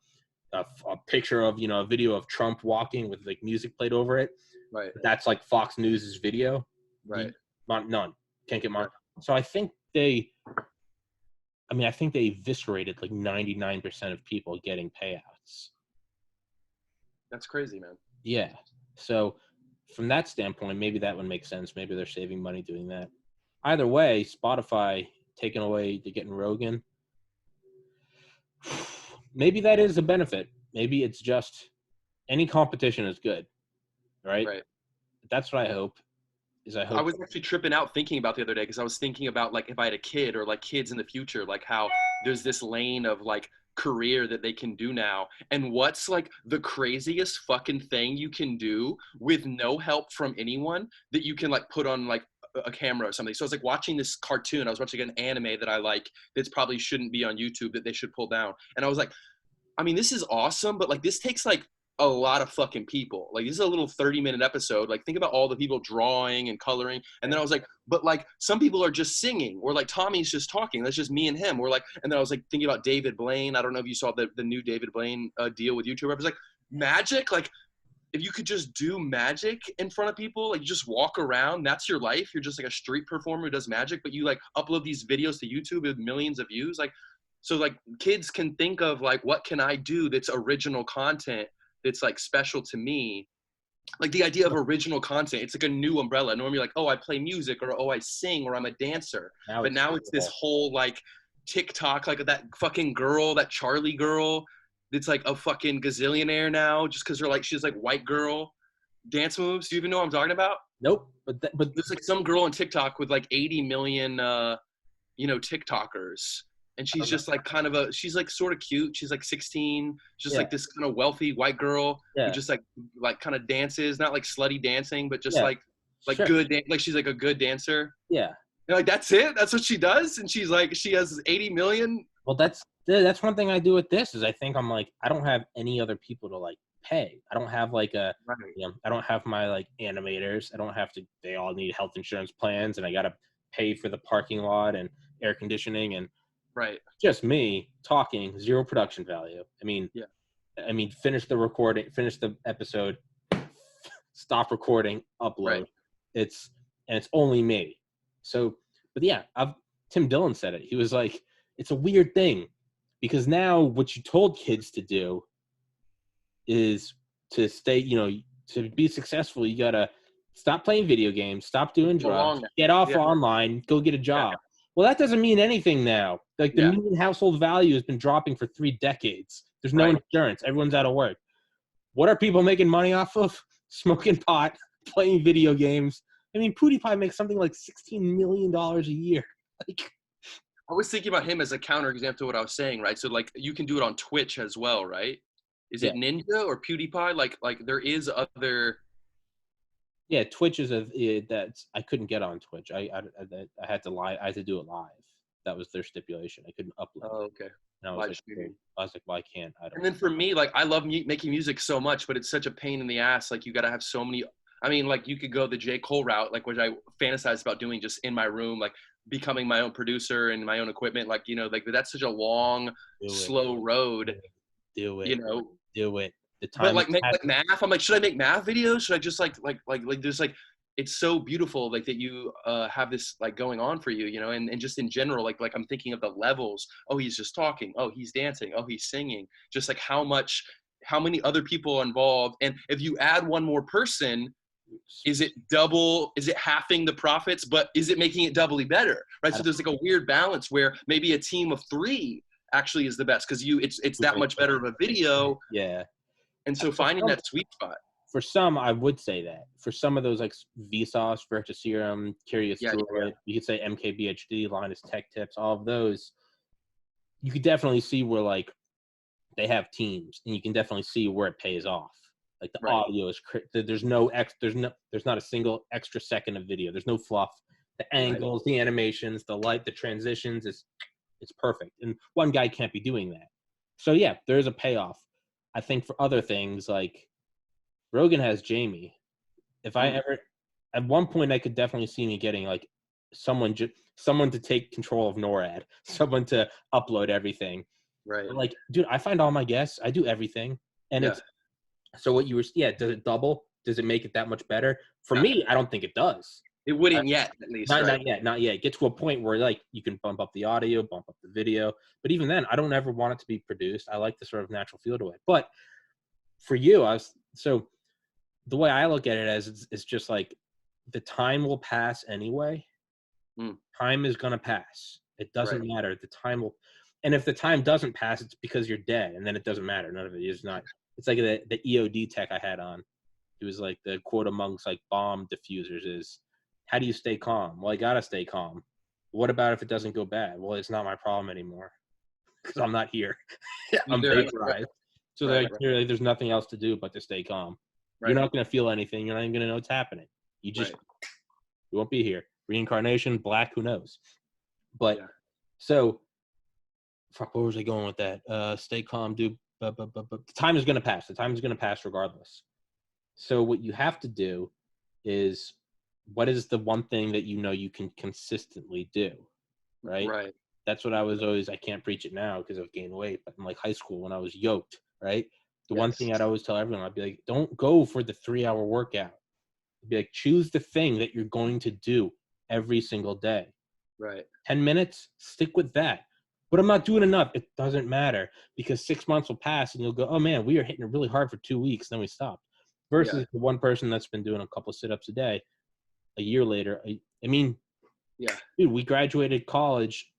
Speaker 1: a picture of, you know, a video of Trump walking with like music played over it,
Speaker 2: Right.
Speaker 1: that's like Fox News's video.
Speaker 2: Right.
Speaker 1: None. Can't get monetized.
Speaker 2: Right.
Speaker 1: So I think they eviscerated like 99% of people getting payouts.
Speaker 2: That's crazy, man.
Speaker 1: Yeah. So from that standpoint, maybe that would make sense. Maybe they're saving money doing that. Either way, Spotify taking away to getting Rogan, maybe that is a benefit. Maybe it's just any competition is good, right?
Speaker 2: Right.
Speaker 1: That's what I hope.
Speaker 2: I was actually tripping out thinking about the other day because I was thinking about like if I had a kid or like kids in the future, like how there's this lane of like career that they can do now. And what's like the craziest fucking thing you can do with no help from anyone that you can like put on like a camera or something. So I was like watching this cartoon. I was watching an anime that I like that's probably shouldn't be on YouTube that they should pull down. And I was like, I mean, this is awesome, but like this takes like a lot of fucking people. Like this is a little 30-minute episode. Like think about all the people drawing and coloring. And then I was like, but like some people are just singing or like Tommy's just talking. That's just me and him. Or like, and then I was like thinking about David Blaine. I don't know if you saw the new David Blaine deal with YouTube. I was like, magic? Like if you could just do magic in front of people, like you just walk around, that's your life. You're just like a street performer who does magic, but you like upload these videos to YouTube with millions of views. Like, so like kids can think of like, what can I do that's original content that's like special to me? Like the idea of original content, it's like a new umbrella. Normally like, oh, I play music or, oh, I sing or I'm a dancer. But now it's this whole like TikTok, like that fucking girl, that Charlie girl that's like a fucking gazillionaire now just because she's like white girl dance moves. Do you even know what I'm talking about?
Speaker 1: Nope. But
Speaker 2: there's like some girl on TikTok with like 80 million, TikTokers. And she's just like she's like sort of cute. She's like 16, just like this kind of wealthy white girl who just like kind of dances, not like slutty dancing, but just like sure. Good, like she's like a good dancer.
Speaker 1: Yeah.
Speaker 2: And like, that's it. That's what she does. And she's like, she has 80 million.
Speaker 1: Well, that's one thing I do with this is I think I'm like, I don't have any other people to like pay. I don't have like I don't have my like animators. I don't have to, they all need health insurance plans and I got to pay for the parking lot and air conditioning and just me talking, zero production value. I mean, finish the recording, finish the episode, stop recording, upload. It's only me. So, but yeah, Tim Dillon said it. He was like, it's a weird thing because now what you told kids to do is to stay, to be successful, you got to stop playing video games, stop doing drugs, get off online, go get a job. Well, that doesn't mean anything now. Like the median household value has been dropping for 3 decades. There's no insurance. Everyone's out of work. What are people making money off of? Smoking pot, playing video games. I mean, PewDiePie makes something like $16 million a year. Like,
Speaker 2: I was thinking about him as a counterexample to what I was saying, right? So like you can do it on Twitch as well, right? Is it Ninja or PewDiePie? Like there is other.
Speaker 1: Yeah, Twitch is that's I couldn't get on Twitch. I had to lie. I had to do it live. That was their stipulation. I couldn't upload.
Speaker 2: Oh, okay.
Speaker 1: And I was like, well, I can't. I don't.
Speaker 2: And then for me, like I love making music so much, but it's such a pain in the ass. Like you got to have so many. I mean, like you could go the J. Cole route, like which I fantasized about doing just in my room, like becoming my own producer and my own equipment. Like like that's such a long, slow road.
Speaker 1: Do it. Do it. The time.
Speaker 2: But like make like math. I'm like, should I make math videos? Should I just like there's like it's so beautiful like that you have this like going on for you, and just in general, like I'm thinking of the levels. Oh, he's just talking. Oh, he's dancing. Oh, he's singing. Just like how many other people are involved. And if you add one more person, is it halving the profits, but is it making it doubly better? Right. So there's like a weird balance where maybe a team of 3 actually is the best because it's that much better of a video.
Speaker 1: Yeah.
Speaker 2: And so finding that sweet spot.
Speaker 1: For some, I would say that. For some of those like Vsauce, Vertiserum, Curious Droid, you could say MKBHD, Linus Tech Tips, all of those, you could definitely see where like they have teams and you can definitely see where it pays off. Like the audio is there's not a single extra second of video. There's no fluff. The angles, the animations, the light, the transitions is It's perfect. And one guy can't be doing that. So yeah, there's a payoff. I think for other things, like Rogan has Jamie. If I ever, at one point, I could definitely see me getting like someone to take control of NORAD, someone to upload everything.
Speaker 2: Right.
Speaker 1: But like, dude, I find all my guests, I do everything, and it's so what you were. Yeah, does it double? Does it make it that much better? For me, I don't think it does.
Speaker 2: It wouldn't yet, at least.
Speaker 1: Not yet. Get to a point where like you can bump up the audio, bump up the video, but even then, I don't ever want it to be produced. I like the sort of natural feel to it. But for you, so the way I look at it as it's just like the time will pass anyway. Time is gonna pass. It doesn't matter. The time will, and if the time doesn't pass, it's because you're dead, and then it doesn't matter. None of it is not. It's like the EOD tech I had on. It was like the quote amongst like bomb diffusers is, how do you stay calm? Well, I gotta stay calm. What about if it doesn't go bad? Well, it's not my problem anymore because I'm not here. I'm vaporized. So clearly there's nothing else to do but to stay calm. You're not going to feel anything. You're not even going to know what's happening. You just, you won't be here. Reincarnation, black, who knows? But so, fuck, where was I going with that? Stay calm, dude. But the time is going to pass. The time is going to pass regardless. So what you have to do is, what is the one thing that you know you can consistently do, right?
Speaker 2: Right.
Speaker 1: That's what I was always, I can't preach it now because I've gained weight, but in like high school when I was yoked, right? The one thing I'd always tell everyone, I'd be like, don't go for the 3-hour workout. I'd be like, choose the thing that you're going to do every single day.
Speaker 2: Right.
Speaker 1: 10 minutes, stick with that. But I'm not doing enough. It doesn't matter because 6 months will pass and you'll go, oh man, we are hitting it really hard for 2 weeks. Then we stopped. Versus the one person that's been doing a couple sit-ups a day, a year later. I mean, dude, we graduated college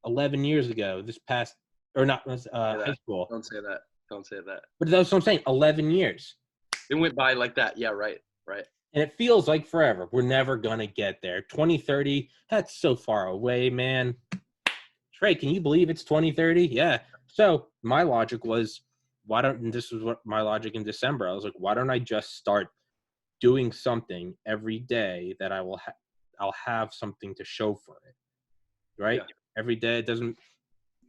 Speaker 1: 11 years ago. This past, or not, high school.
Speaker 2: Don't say that. Don't say that.
Speaker 1: But that's what I'm saying. 11 years.
Speaker 2: It went by like that. Yeah, right.
Speaker 1: And it feels like forever. We're never going to get there. 2030, that's so far away, man. Trey, can you believe it's 2030? Yeah. So my logic was, and this was what my logic in December. I was like, why don't I just start doing something every day that I'll have something to show for it, right? Every day. It doesn't.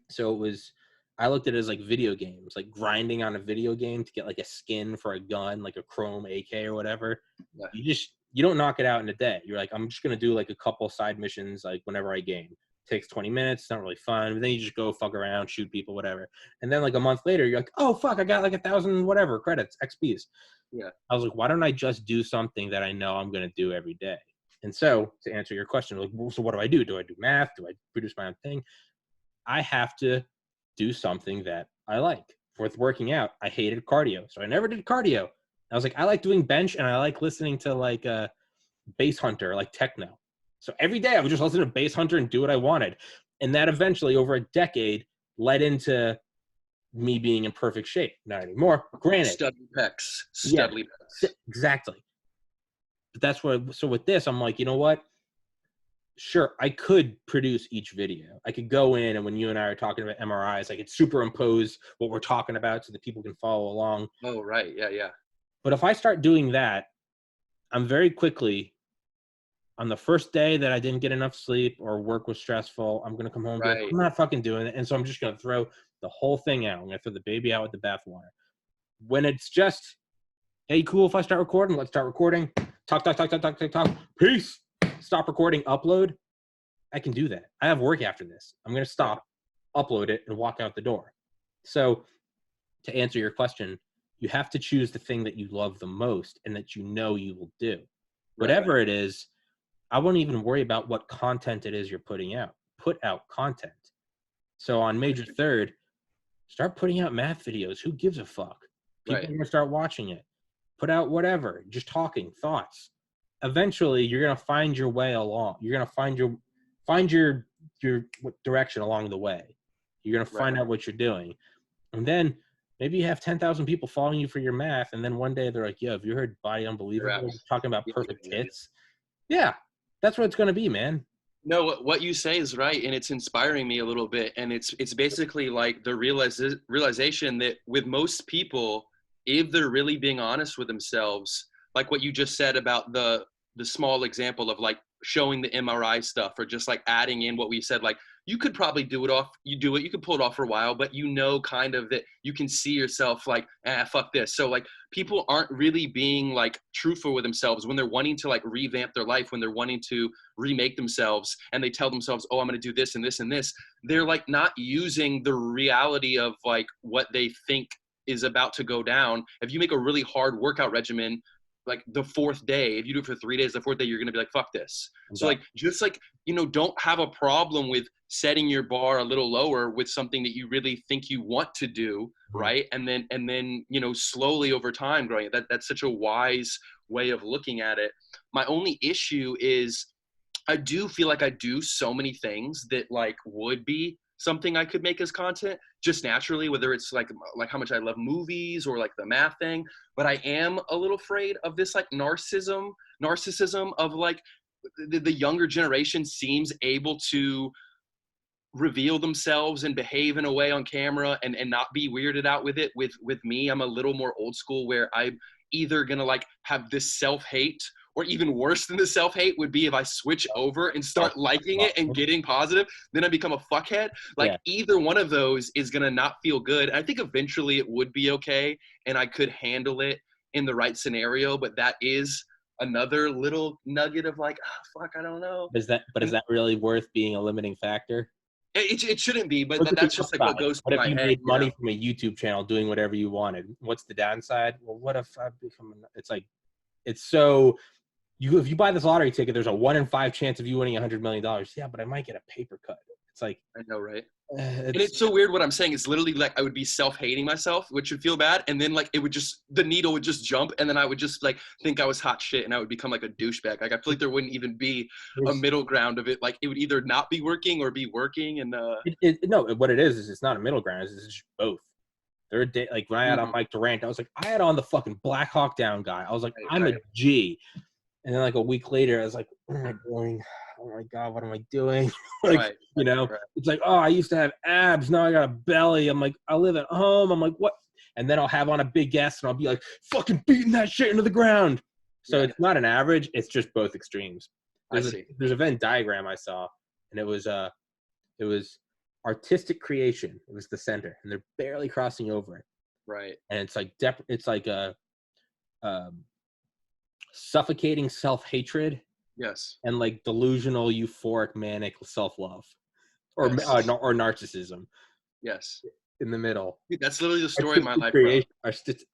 Speaker 1: So it was, I looked at it as like video games, like grinding on a video game to get like a skin for a gun, like a Chrome AK or whatever. You don't knock it out in a day. You're like, I'm just going to do like a couple side missions, like whenever I game. It takes 20 minutes. It's not really fun. But then you just go fuck around, shoot people, whatever. And then like a month later, you're like, oh fuck, I got like 1,000 whatever credits, XPs. Yeah. I was like, why don't I just do something that I know I'm going to do every day? And so to answer your question, like, so what do I do? Do I do math? Do I produce my own thing? I have to do something that I like. With working out, I hated cardio, so I never did cardio. I was like, I like doing bench, and I like listening to like Bass Hunter, like techno. So every day I would just listen to Bass Hunter and do what I wanted, and that eventually, over a decade, led into me being in perfect shape. Not anymore, granted.
Speaker 2: Studly pecs.
Speaker 1: Exactly. But that's what. So with this, I'm like, you know what? Sure, I could produce each video. I could go in, and when you and I are talking about MRIs, I could superimpose what we're talking about so that people can follow along.
Speaker 2: Oh, right. Yeah.
Speaker 1: But if I start doing that, I'm very quickly, on the first day that I didn't get enough sleep or work was stressful, I'm going to come home and be like, I'm not fucking doing it. And so I'm just going to throw the whole thing out. I'm going to throw the baby out with the bathwater. When it's just, hey, cool, if I start recording, let's start recording. Talk. Peace. Stop recording, upload. I can do that. I have work after this. I'm going to stop, upload it, and walk out the door. So to answer your question, you have to choose the thing that you love the most and that you know you will do. Whatever it is, I won't even worry about what content it is you're putting out. Put out content. So on Major 3rd, start putting out math videos. Who gives a fuck? People are going to start watching it. Put out whatever, just talking, thoughts. Eventually, you're going to find your way along. You're going to find your direction along the way. You're going to find out what you're doing. And then maybe you have 10,000 people following you for your math. And then one day they're like, yo, have you heard Body Unbelievable? Talking about perfect tits. Yeah, that's what it's going to be, man.
Speaker 2: No, what you say is right. And it's inspiring me a little bit. And it's basically like the realization that with most people, if they're really being honest with themselves, like what you just said about the small example of like showing the MRI stuff or just like adding in what we said, like you could probably do it, you could pull it off for a while, but you know, kind of that you can see yourself like, fuck this. So like people aren't really being like truthful with themselves when they're wanting to like revamp their life, when they're wanting to remake themselves, and they tell themselves, oh, I'm going to do this and this and this. They're like not using the reality of like what they think is about to go down. If you make a really hard workout regimen, like the fourth day, if you do it for 3 days, the fourth day, you're going to be like, fuck this. So like, just like, you know, don't have a problem with setting your bar a little lower with something that you really think you want to do. Right. And then, you know, slowly over time growing it. That's such a wise way of looking at it. My only issue is I do feel like I do so many things that like would be something I could make as content just naturally, whether it's like how much I love movies or like the math thing. But I am a little afraid of this like narcissism of like the younger generation seems able to reveal themselves and behave in a way on camera and not be weirded out with it. With me, I'm a little more old school, where I'm either gonna like have this self-hate, or even worse than the self-hate would be if I switch over and start liking it and getting positive, then I become a fuckhead. Like either one of those is gonna not feel good. I think eventually it would be okay and I could handle it in the right scenario, but that is another little nugget of like, fuck, I don't know.
Speaker 1: Is that really worth being a limiting factor?
Speaker 2: It shouldn't be, but that's just like what goes through my head.
Speaker 1: What if you made money from a YouTube channel doing whatever you wanted? What's the downside? Well, what if I become? It's like, it's so. If you buy this lottery ticket, there's a 1 in 5 chance of you winning $100 million. Yeah, but I might get a paper cut. It's like,
Speaker 2: I know, right? And it's so weird what I'm saying. It's literally like I would be self-hating myself, which would feel bad. And then like the needle would just jump. And then I would just like think I was hot shit and I would become like a douchebag. Like I feel like there wouldn't even be a middle ground of it. Like it would either not be working or be working. And
Speaker 1: no, what it is it's not a middle ground. It's just both. There are days, like when I had on Mike Durant, I was like, I had on the fucking Black Hawk Down guy. I was like, I'm a G. And then like a week later, I was like, what am I doing? Oh my God, what am I doing? You know, it's like, oh, I used to have abs. Now I got a belly. I'm like, I live at home. I'm like, what? And then I'll have on a big guest and I'll be like, fucking beating that shit into the ground. So it's not an average. It's just both extremes. There's a Venn diagram I saw, and it was artistic creation. It was the center, and they're barely crossing over it.
Speaker 2: Right.
Speaker 1: And it's like a suffocating self-hatred, and like delusional, euphoric, manic self-love, or narcissism, in the middle.
Speaker 2: Dude, that's literally the story of my life, bro.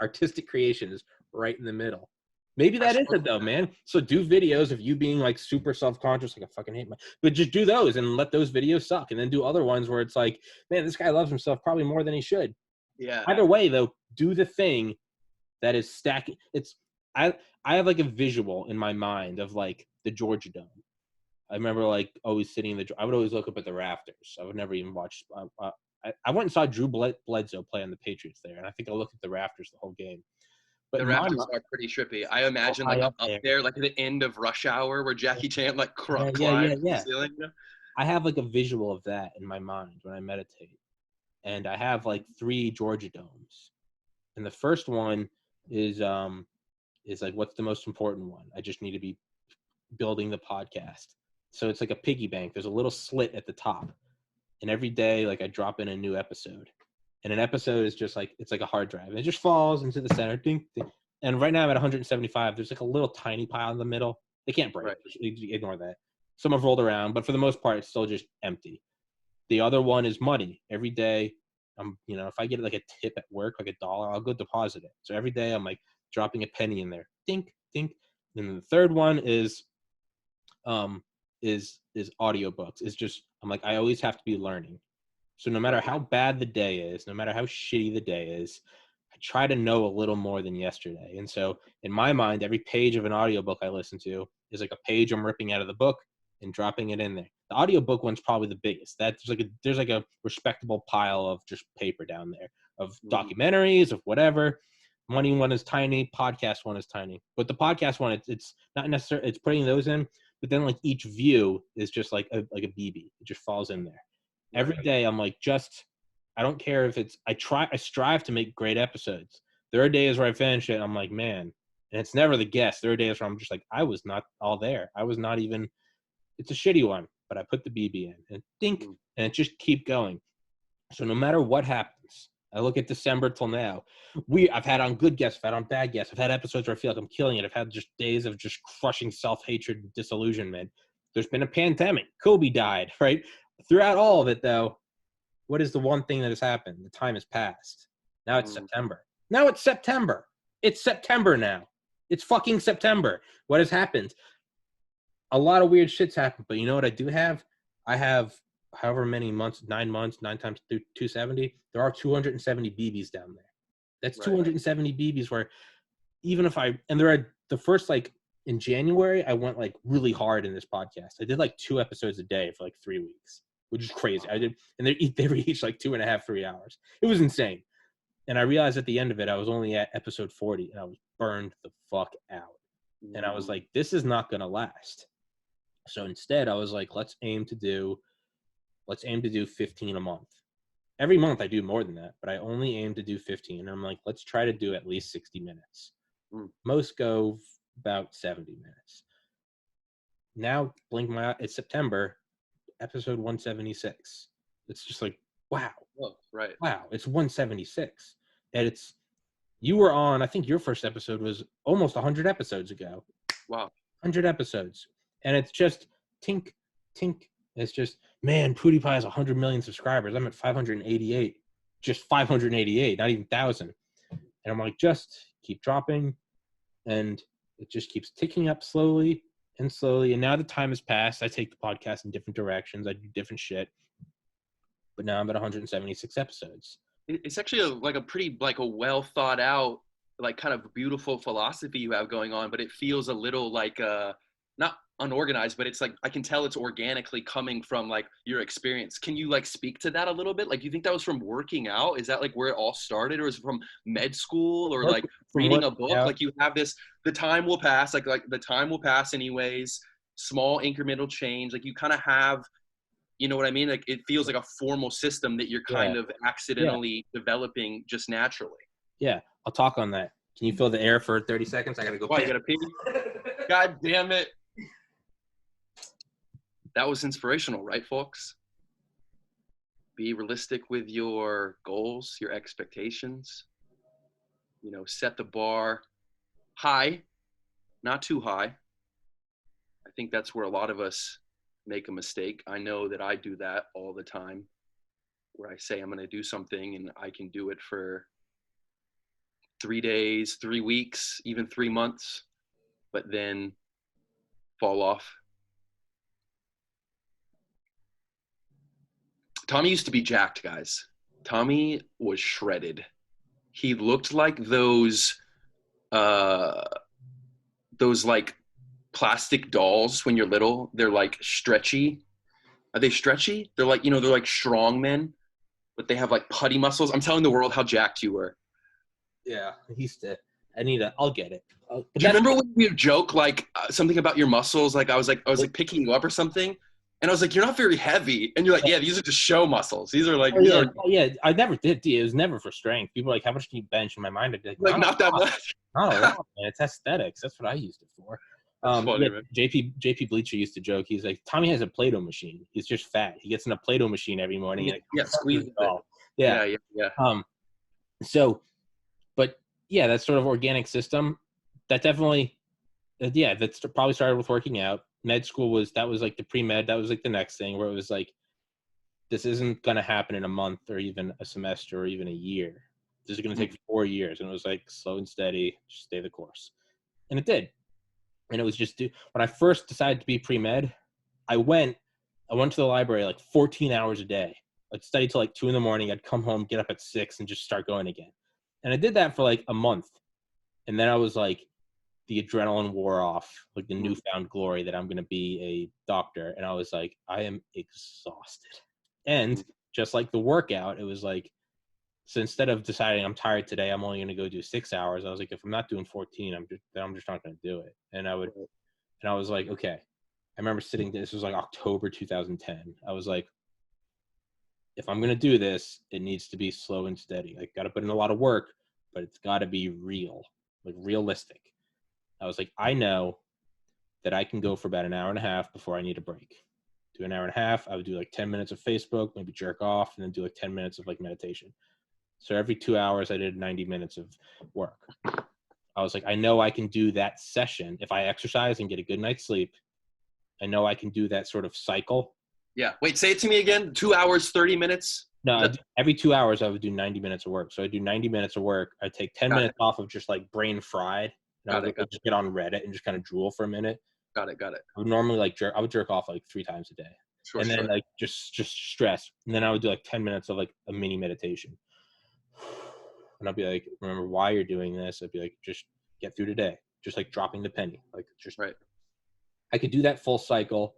Speaker 1: Artistic creation is right in the middle. Maybe that is it though, man. So do videos of you being like super self-conscious, like I fucking hate but just do those and let those videos suck, and then do other ones where it's like, man, this guy loves himself probably more than he should. Either way though, do the thing that is stacking. I have like a visual in my mind of like the Georgia Dome. I remember like always sitting I would always look up at the rafters. I would never even watch. I went and saw Drew Bledsoe play on the Patriots there, and I think I looked at the rafters the whole game. But
Speaker 2: the rafters are pretty trippy. I imagine like up there, like at the end of Rush Hour, where Jackie Chan like climbs the ceiling.
Speaker 1: I have like a visual of that in my mind when I meditate, and I have like 3 Georgia Domes, and the first one is like, what's the most important one? I just need to be building the podcast. So it's like a piggy bank. There's a little slit at the top, and every day, like I drop in a new episode, and an episode is just like, it's like a hard drive, and it just falls into the center. Ding, ding. And right now I'm at 175. There's like a little tiny pile in the middle. They can't break. Right. Ignore that. Some have rolled around, but for the most part, it's still just empty. The other one is money. Every day, if I get like a tip at work, like $1, I'll go deposit it. So every day I'm like dropping a penny in there. Dink, dink. And then the third one is audiobooks. It's just, I'm like, I always have to be learning. So no matter how bad the day is, no matter how shitty the day is, I try to know a little more than yesterday. And so in my mind, every page of an audiobook I listen to is like a page I'm ripping out of the book and dropping it in there. The audiobook one's probably the biggest. There's like a respectable pile of just paper down there of documentaries, of whatever. Money one is tiny, podcast one is tiny. But the podcast one, it's not necessarily, it's putting those in, but then like each view is just like a BB. It just falls in there. Every day I'm like, I don't care if I strive to make great episodes. There are days where I finish it and I'm like, man, and it's never the guest. There are days where I'm just like, I was not all there. I was not even, it's a shitty one. but I put the BB in and think, and it just keep going. So no matter what happens, I look at December till now. I've had on good guests, I've had on bad guests. I've had episodes where I feel like I'm killing it. I've had just days of just crushing self-hatred and disillusionment. There's been a pandemic. Kobe died, right? Throughout all of it, though, what is the one thing that has happened? The time has passed. Now it's September. Now it's September. It's September now. It's fucking September. What has happened? A lot of weird shit's happened, but you know what I do have? I have however many months, 9 months, 9 times 270. There are 270 BBs down there. That's 270 BBs where even if and there are the first, like, in January, I went like really hard in this podcast. I did like 2 episodes a day for like 3 weeks, which is crazy. I did, and they were each like 2.5, 3 hours. It was insane. And I realized at the end of it, I was only at episode 40 and I was burned the fuck out. And I was like, this is not going to last. So instead I was like, let's aim to do 15 a month. Every month I do more than that, but I only aim to do 15. And I'm like, let's try to do at least 60 minutes. Most go about 70 minutes. Now, blink my eye, it's September, episode 176. It's just like, wow.
Speaker 2: Oh, right.
Speaker 1: Wow, it's 176. And you were on, I think your first episode was almost 100 episodes ago.
Speaker 2: Wow.
Speaker 1: 100 episodes. And it's just tink, tink. It's just, man, PewDiePie has 100 million subscribers. I'm at 588. Just 588, not even 1,000. And I'm like, just keep dropping. And it just keeps ticking up slowly and slowly. And now the time has passed. I take the podcast in different directions. I do different shit. But now I'm at 176 episodes.
Speaker 2: It's actually a pretty, like, a well thought out, like, kind of beautiful philosophy you have going on, but it feels a little like not unorganized, but it's like I can tell it's organically coming from like your experience. Can you like speak to that a little bit? Like, do you think that was from working out? Is that like where it all started, or is it from med school, or like reading a book? Like, you have this, the time will pass, like the time will pass anyways, small incremental change. Like, you kind of have, you know what I mean? Like, it feels like a formal system that you're kind of accidentally developing just naturally.
Speaker 1: Yeah, I'll talk on that. Can you fill the air for 30 seconds? I gotta go.
Speaker 2: Why, you gotta pee? God damn it. That was inspirational, right, folks? Be realistic with your goals, your expectations. You know, set the bar high, not too high. I think that's where a lot of us make a mistake. I know that I do that all the time, where I say I'm going to do something and I can do it for 3 days, 3 weeks, even 3 months, but then fall off. Tommy used to be jacked, guys. Tommy was shredded. He looked like those like plastic dolls when you're little. They're like stretchy. Are they stretchy? They're like, you know, they're like strong men, but they have like putty muscles. I'm telling the world how jacked you were.
Speaker 1: Yeah, I'll get it.
Speaker 2: Do you remember when we joke like something about your muscles? Like I was picking you up or something. And I was like, you're not very heavy. And you're like, yeah, these are just show muscles. These are like,
Speaker 1: I never did. It was never for strength. People are like, how much can you bench? In my mind, I'd be
Speaker 2: like not that much.
Speaker 1: Not a lot, man. It's aesthetics. That's what I used it for.
Speaker 2: Funny, man.
Speaker 1: JP Bleacher used to joke. He's like, Tommy has a Play-Doh machine. He's just fat. He gets in a Play-Doh machine every morning. And
Speaker 2: squeeze it.
Speaker 1: Yeah. So, but yeah, that sort of organic system, that definitely, that's probably started with working out. Med school was like the pre-med. That was like the next thing where it was like, this isn't going to happen in a month or even a semester or even a year. This is going to take 4 years. And it was like slow and steady, just stay the course. And it did. And it was just, when I first decided to be pre-med, I went to the library like 14 hours a day. I'd study till like 2 a.m. I'd come home, get up at 6 and just start going again. And I did that for like a month. And then I was like, the adrenaline wore off, like the newfound glory that I'm going to be a doctor. And I was like, I am exhausted. And just like the workout, it was like, so instead of deciding I'm tired today, I'm only going to go do 6 hours. I was like, if I'm not doing 14, I'm just not going to do it. And I was like, okay. I remember this was like October 2010. I was like, if I'm going to do this, it needs to be slow and steady. I got to put in a lot of work, but it's got to be real, like realistic. I was like, I know that I can go for about an hour and a half before I need a break. do an hour and a half. I would do like 10 minutes of Facebook, maybe jerk off, and then do like 10 minutes of like meditation. So every 2 hours, I did 90 minutes of work. I was like, I know I can do that session. If I exercise and get a good night's sleep, I know I can do that sort of cycle.
Speaker 2: Yeah. Wait, say it to me again. 2 hours, 30 minutes?
Speaker 1: No, every 2 hours, I would do 90 minutes of work. So I do 90 minutes of work. I take 10 minutes off of just like brain fried. And I would just get on Reddit and just kind of drool for a minute.
Speaker 2: Got it.
Speaker 1: I would normally like I would jerk off like 3 times a day.
Speaker 2: Sure,
Speaker 1: and then like just stress. And then I would do like 10 minutes of like a mini meditation. And I'll be like, remember why you're doing this. I'd be like, just get through today. Just like dropping the penny. Like just
Speaker 2: right.
Speaker 1: I could do that full cycle.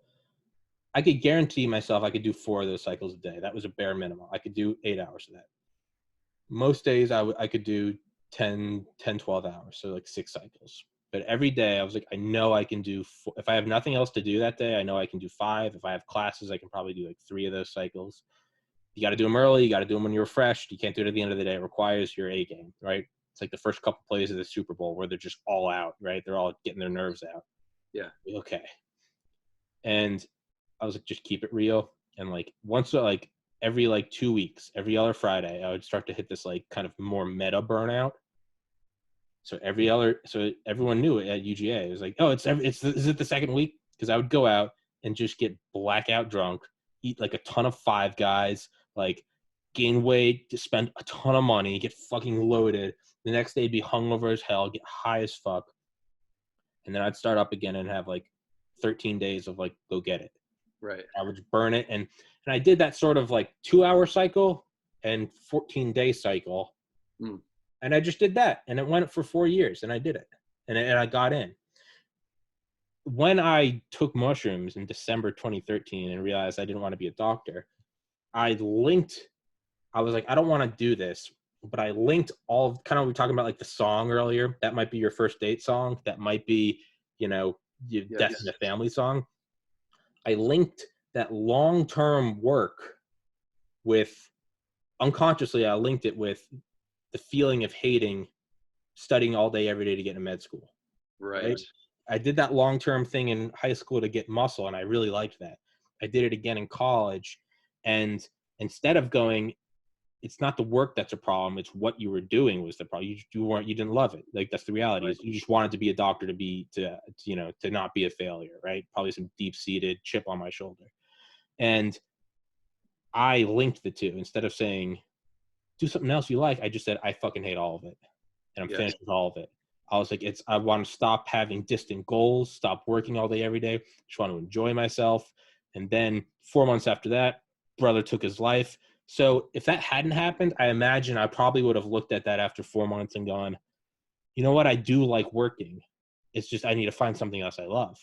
Speaker 1: I could guarantee myself I could do 4 of those cycles a day. That was a bare minimum. I could do 8 hours of that. Most days I could do 10, 12 hours. So like 6 cycles. But every day I was like, I know I can do, if I have nothing else to do that day, I know I can do 5. If I have classes, I can probably do like 3 of those cycles. You got to do them early. You got to do them when you're refreshed. You can't do it at the end of the day. It requires your A game, right? It's like the first couple plays of the Super Bowl where they're just all out, right? They're all getting their nerves out.
Speaker 2: Yeah.
Speaker 1: Okay. And I was like, just keep it real. And like once, like every like 2 weeks, every other Friday, I would start to hit this like kind of more meta burnout. So everyone knew it at UGA. It was like, oh, is it the second week? Because I would go out and just get blackout drunk, eat like a ton of Five Guys, like gain weight, to spend a ton of money, get fucking loaded. The next day be hungover as hell, get high as fuck. And then I'd start up again and have like 13 days of like, go get it.
Speaker 2: Right.
Speaker 1: I would burn it. And I did that sort of like 2-hour cycle and 14-day cycle.
Speaker 2: Mm.
Speaker 1: And I just did that. And it went for 4 years and I did it. And I got in. When I took mushrooms in December 2013 and realized I didn't want to be a doctor, I was like, I don't want to do this. But I linked all kind of, we were talking about like the song earlier. That might be your first date song. That might be, your Death in the Family song. I linked that long-term work with, unconsciously, I linked it with the feeling of hating studying all day, every day to get into med school.
Speaker 2: Right.
Speaker 1: I did that long-term thing in high school to get muscle, and I really liked that. I did it again in college, and instead of going, it's not the work that's a problem, it's what you were doing was the problem. You didn't love it. Like that's the reality. Right. Is you just wanted to be a doctor to not be a failure, right? Probably some deep-seated chip on my shoulder. And I linked the two. Instead of saying, do something else you like, I just said, I fucking hate all of it. And I'm finished with all of it. I was like, I want to stop having distant goals, stop working all day, every day. Just want to enjoy myself. And then 4 months after that, brother took his life. So if that hadn't happened, I imagine I probably would have looked at that after 4 months and gone, you know what? I do like working. It's just I need to find something else I love.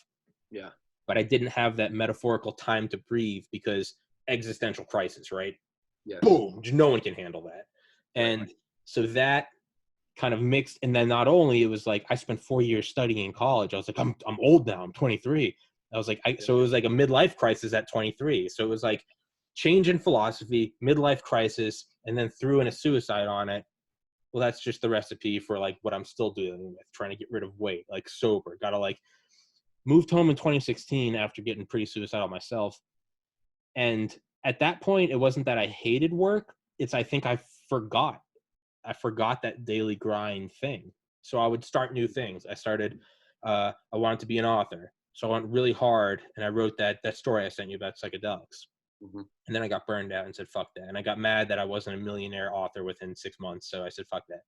Speaker 2: Yeah.
Speaker 1: But I didn't have that metaphorical time to breathe because existential crisis, right?
Speaker 2: Yes.
Speaker 1: Boom. No one can handle that. And so that kind of mixed. And then not only, it was like I spent 4 years studying in college. I was like, I'm old now. I'm 23. I was like, so it was like a midlife crisis at 23. So it was like change in philosophy, midlife crisis, and then threw in a suicide on it. Well, that's just the recipe for like what I'm still dealing with, trying to get rid of weight, like sober. Got to like moved home in 2016 after getting pretty suicidal myself. And at that point, it wasn't that I hated work. It's I think I forgot that daily grind thing. So I would start new things. I started, I wanted to be an author. So I went really hard and I wrote that story I sent you about psychedelics. Mm-hmm. And then I got burned out and said, fuck that. And I got mad that I wasn't a millionaire author within 6 months. So I said, fuck that.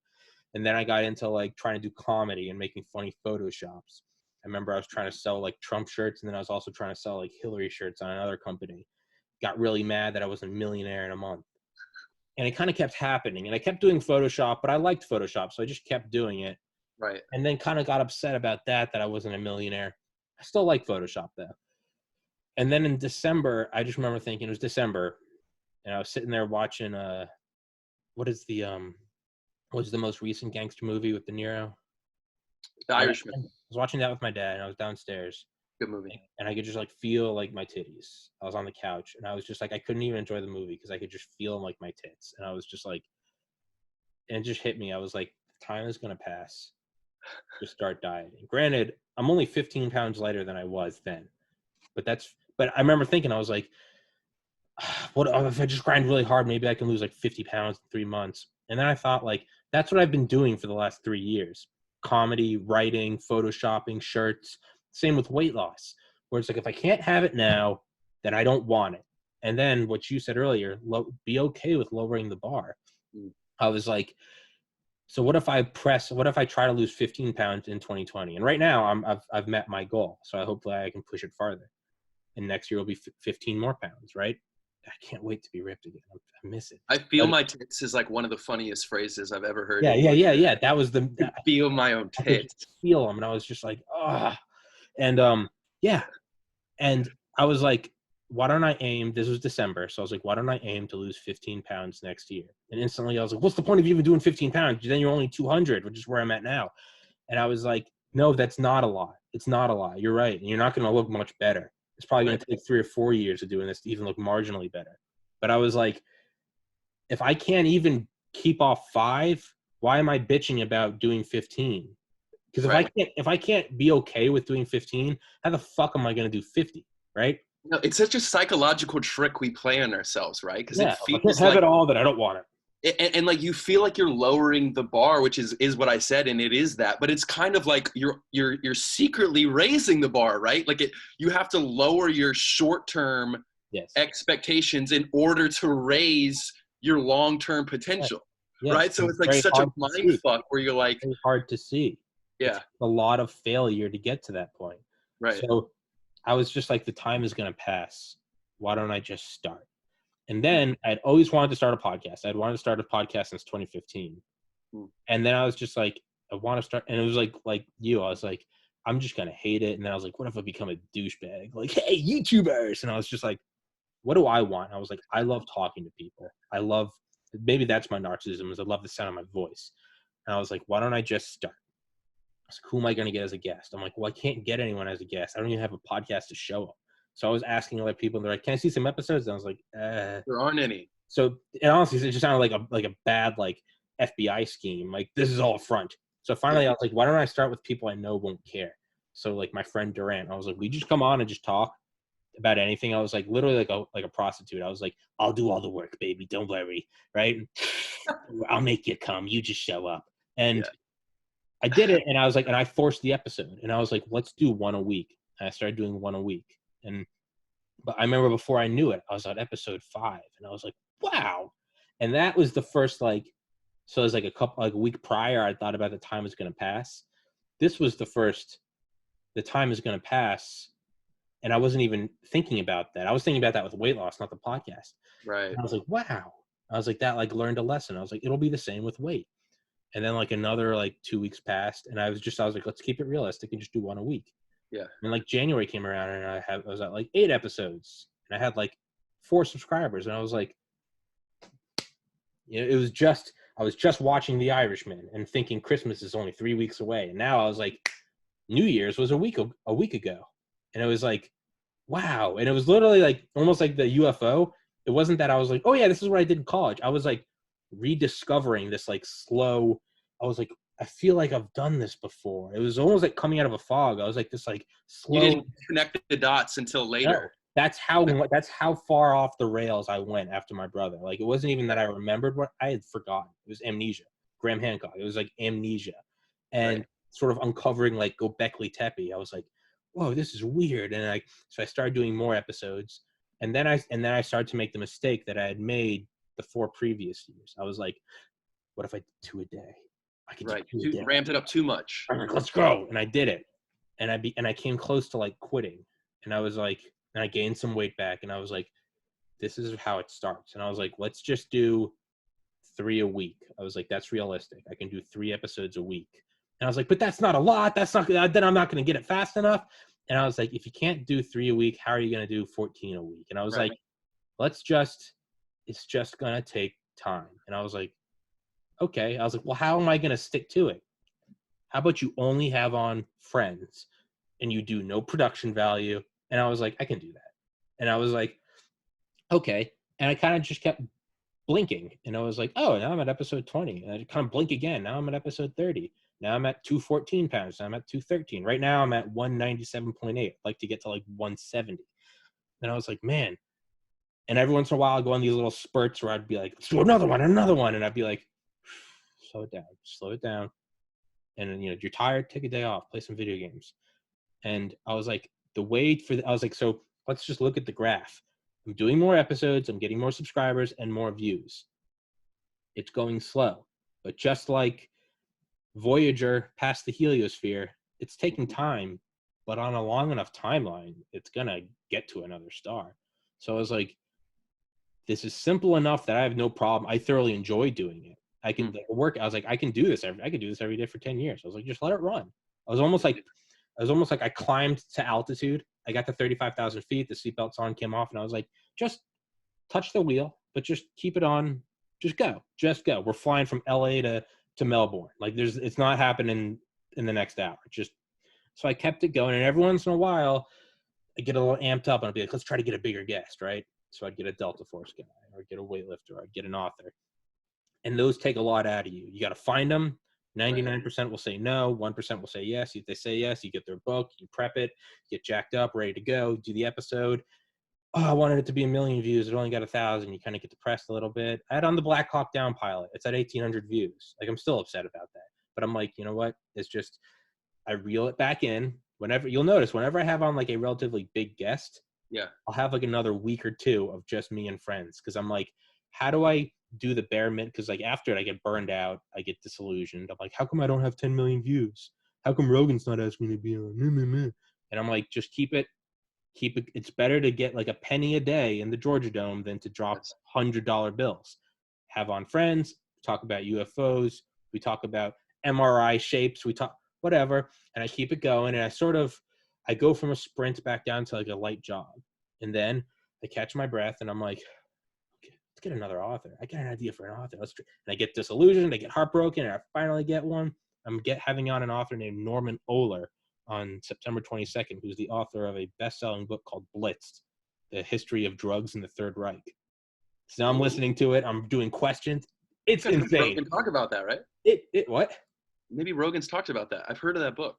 Speaker 1: And then I got into like trying to do comedy and making funny photoshops. I remember I was trying to sell like Trump shirts. And then I was also trying to sell like Hillary shirts on another company. Got really mad that I wasn't a millionaire in a month. And it kind of kept happening. And I kept doing Photoshop, but I liked Photoshop. So I just kept doing it.
Speaker 2: Right.
Speaker 1: And then kind of got upset about that I wasn't a millionaire. I still like Photoshop though. And then in December, I just remember thinking, it was December, and I was sitting there watching what's the most recent gangster movie with De Niro?
Speaker 2: The Irishman.
Speaker 1: I was watching that with my dad, and I was downstairs.
Speaker 2: Good movie.
Speaker 1: And I could just like feel like my titties. I was on the couch, and I was just like, I couldn't even enjoy the movie because I could just feel like my tits. And I was just like, and it just hit me. I was like, time is gonna pass. Just start dieting. Granted, I'm only 15 pounds lighter than I was then. But But I remember thinking, I was like, what if I just grind really hard? Maybe I can lose like 50 pounds in 3 months. And then I thought, like, that's what I've been doing for the last 3 years. Comedy, writing, photoshopping, shirts. Same with weight loss, where it's like, if I can't have it now, then I don't want it. And then what you said earlier, be okay with lowering the bar.
Speaker 2: Mm.
Speaker 1: I was like, so what if I try to lose 15 pounds in 2020? And right now I've met my goal. So hopefully I can push it farther. And next year will be 15 more pounds, right? I can't wait to be ripped again. I miss it.
Speaker 2: I feel
Speaker 1: But,
Speaker 2: my tits is like one of the funniest phrases I've ever heard.
Speaker 1: yeah. That was
Speaker 2: I feel my own
Speaker 1: I could
Speaker 2: tits.
Speaker 1: just feel them, and I was just like, ah. And yeah. And I was like, why don't I aim? This was December, so I was like, why don't I aim to lose 15 pounds next year? And instantly, I was like, what's the point of you even doing 15 pounds? Then you're only 200, which is where I'm at now. And I was like, no, that's not a lot. It's not a lot. You're right. And you're not going to look much better. It's probably going to take 3 or 4 years of doing this to even look marginally better. But I was like, if I can't even keep off 5, why am I bitching about doing 15? Because if I can't be okay with doing 15, how the fuck am I going to do 50? Right?
Speaker 2: No, it's such a psychological trick we play on ourselves, right? Because
Speaker 1: Yeah,
Speaker 2: it
Speaker 1: I can't
Speaker 2: feels
Speaker 1: have
Speaker 2: like
Speaker 1: it all, that I don't want it.
Speaker 2: and like you feel like you're lowering the bar, which is what I said, and it is that, but it's kind of like you're secretly raising the bar, right? Like you have to lower your short-term expectations in order to raise your long-term potential, right? So it's like such a mind fuck where you're like,
Speaker 1: it's hard to see.
Speaker 2: Yeah,
Speaker 1: it's a lot of failure to get to that point.
Speaker 2: Right.
Speaker 1: So I was just like, the time is going to pass. Why don't I just start? And then I'd always wanted to start a podcast. I'd wanted to start a podcast since 2015. And then I was just like, I want to start. And it was like you, I was like, I'm just going to hate it. And then I was like, what if I become a douchebag? Like, hey, YouTubers. And I was just like, what do I want? I was like, I love talking to people. Maybe that's my narcissism, is I love the sound of my voice. And I was like, why don't I just start? I was like, who am I going to get as a guest? I'm like, well, I can't get anyone as a guest. I don't even have a podcast to show them. So I was asking other people, and they're like, can I see some episodes? And I was like,
Speaker 2: there aren't any.
Speaker 1: So, and honestly, it just sounded like a bad, like, FBI scheme. Like, this is all a front. So finally, I was like, why don't I start with people I know won't care? So, like, my friend Durant, I was like, we just come on and just talk about anything. I was like, literally like a prostitute. I was like, I'll do all the work, baby. Don't worry. Right? I'll make you come. You just show up. And I did it. And I was like, and I forced the episode. And I was like, let's do one a week. And I started doing one a week. But I remember before I knew it, I was on episode 5. And I was like, wow. And that was the first, like, so it was like a week prior, I thought about the time was going to pass. This was the first, the time is going to pass. And I wasn't even thinking about that. I was thinking about that with weight loss, not the podcast.
Speaker 2: Right.
Speaker 1: And I was like, wow. I was like, that like learned a lesson. I was like, it'll be the same with weight. And then like another like 2 weeks passed, and I was like, let's keep it realistic and just do one a week.
Speaker 2: Yeah.
Speaker 1: And like January came around, and I was at like 8 episodes, and I had like 4 subscribers, and I was like, I was just watching The Irishman and thinking Christmas is only 3 weeks away, and now I was like, New Year's was a week ago, and it was like, wow. And it was literally like almost like the UFO. It wasn't that I was like, oh yeah, this is what I did in college. I was like rediscovering this like slow. I was like, I feel like I've done this before. It was almost like coming out of a fog. I was like this like slow.
Speaker 2: You didn't connect the dots until later.
Speaker 1: No, that's how far off the rails I went after my brother. Like, it wasn't even that I remembered what I had forgotten. It was amnesia. Graham Hancock. It was like amnesia, and sort of uncovering like Gobekli Tepe. I was like, whoa, this is weird. And so I started doing more episodes, and then I started to make the mistake that I had made the 4 previous years. I was like, what if I did 2 a day? I could do 2 a day.
Speaker 2: Ramped it up too much.
Speaker 1: I was like, let's go. And I did it. And I came close to like quitting. And I was like, and I gained some weight back, and I was like, this is how it starts. And I was like, let's just do 3 a week. I was like, that's realistic. I can do 3 episodes a week. And I was like, but that's not a lot. Then I'm not going to get it fast enough. And I was like, if you can't do 3 a week, how are you going to do 14 a week? And I was like, it's just going to take time. And I was like, okay. I was like, well, how am I going to stick to it? How about you only have on friends and you do no production value? And I was like, I can do that. And I was like, okay. And I kind of just kept blinking. And I was like, oh, now I'm at episode 20. And I kind of blink again. Now I'm at episode 30. Now I'm at 214 pounds. Now I'm at 213. Right now I'm at 197.8. I'd like to get to like 170. And I was like, man. And every once in a while, I'd go on these little spurts where I'd be like, let's do another one. And I'd be like, slow it down. And, you know, you're tired, take a day off, play some video games. And I was like, I was like, so let's just look at the graph. I'm doing more episodes, I'm getting more subscribers and more views. It's going slow. But just like Voyager past the heliosphere, it's taking time, but on a long enough timeline, it's going to get to another star. So I was like, this is simple enough that I have no problem. I thoroughly enjoy doing it. I can work. I was like, I can do this every day for 10 years. I was like, just let it run. I was almost like I climbed to altitude. I got to 35,000 feet. The seatbelt's on, came off, and I was like, just touch the wheel, but just keep it on. Just go. We're flying from LA to Melbourne. Like it's not happening in the next hour. So I kept it going, and every once in a while, I get a little amped up, and I'd be like, let's try to get a bigger guest, right? So I'd get a Delta Force guy, or I'd get a weightlifter, or I'd get an author. And those take a lot out of you. You got to find them. 99% will say no. 1% will say yes. If they say yes, you get their book, you prep it, get jacked up, ready to go, do the episode. Oh, I wanted it to be 1 million views. It only got 1,000. You kind of get depressed a little bit. I had on the Black Hawk Down pilot. It's at 1,800 views. Like, I'm still upset about that. But I'm like, you know what? It's just, I reel it back in. You'll notice, whenever I have on like a relatively big guest, I'll have like another week or two of just me and friends. Cause I'm like, how do I do the bare minimum? Cause like after it, I get burned out. I get disillusioned. I'm like, how come I don't have 10 million views? How come Rogan's not asking me to be on? And I'm like, just keep it. It's better to get like a penny a day in the Georgia Dome than to drop $100 bills. Have on friends, talk about UFOs. We talk about MRI shapes. We talk whatever. And I keep it going. And I go from a sprint back down to like a light jog. And then I catch my breath and I'm like, okay, let's get another author. I got an idea for an author. And I get disillusioned. I get heartbroken. And I finally get one. I'm having on an author named Norman Ohler on September 22nd, who's the author of a best-selling book called Blitzed, The History of Drugs in the Third Reich. So now I'm listening to it. I'm doing questions. It's insane.
Speaker 2: Rogan talk about that, right?
Speaker 1: What?
Speaker 2: Maybe Rogan's talked about that. I've heard of that book.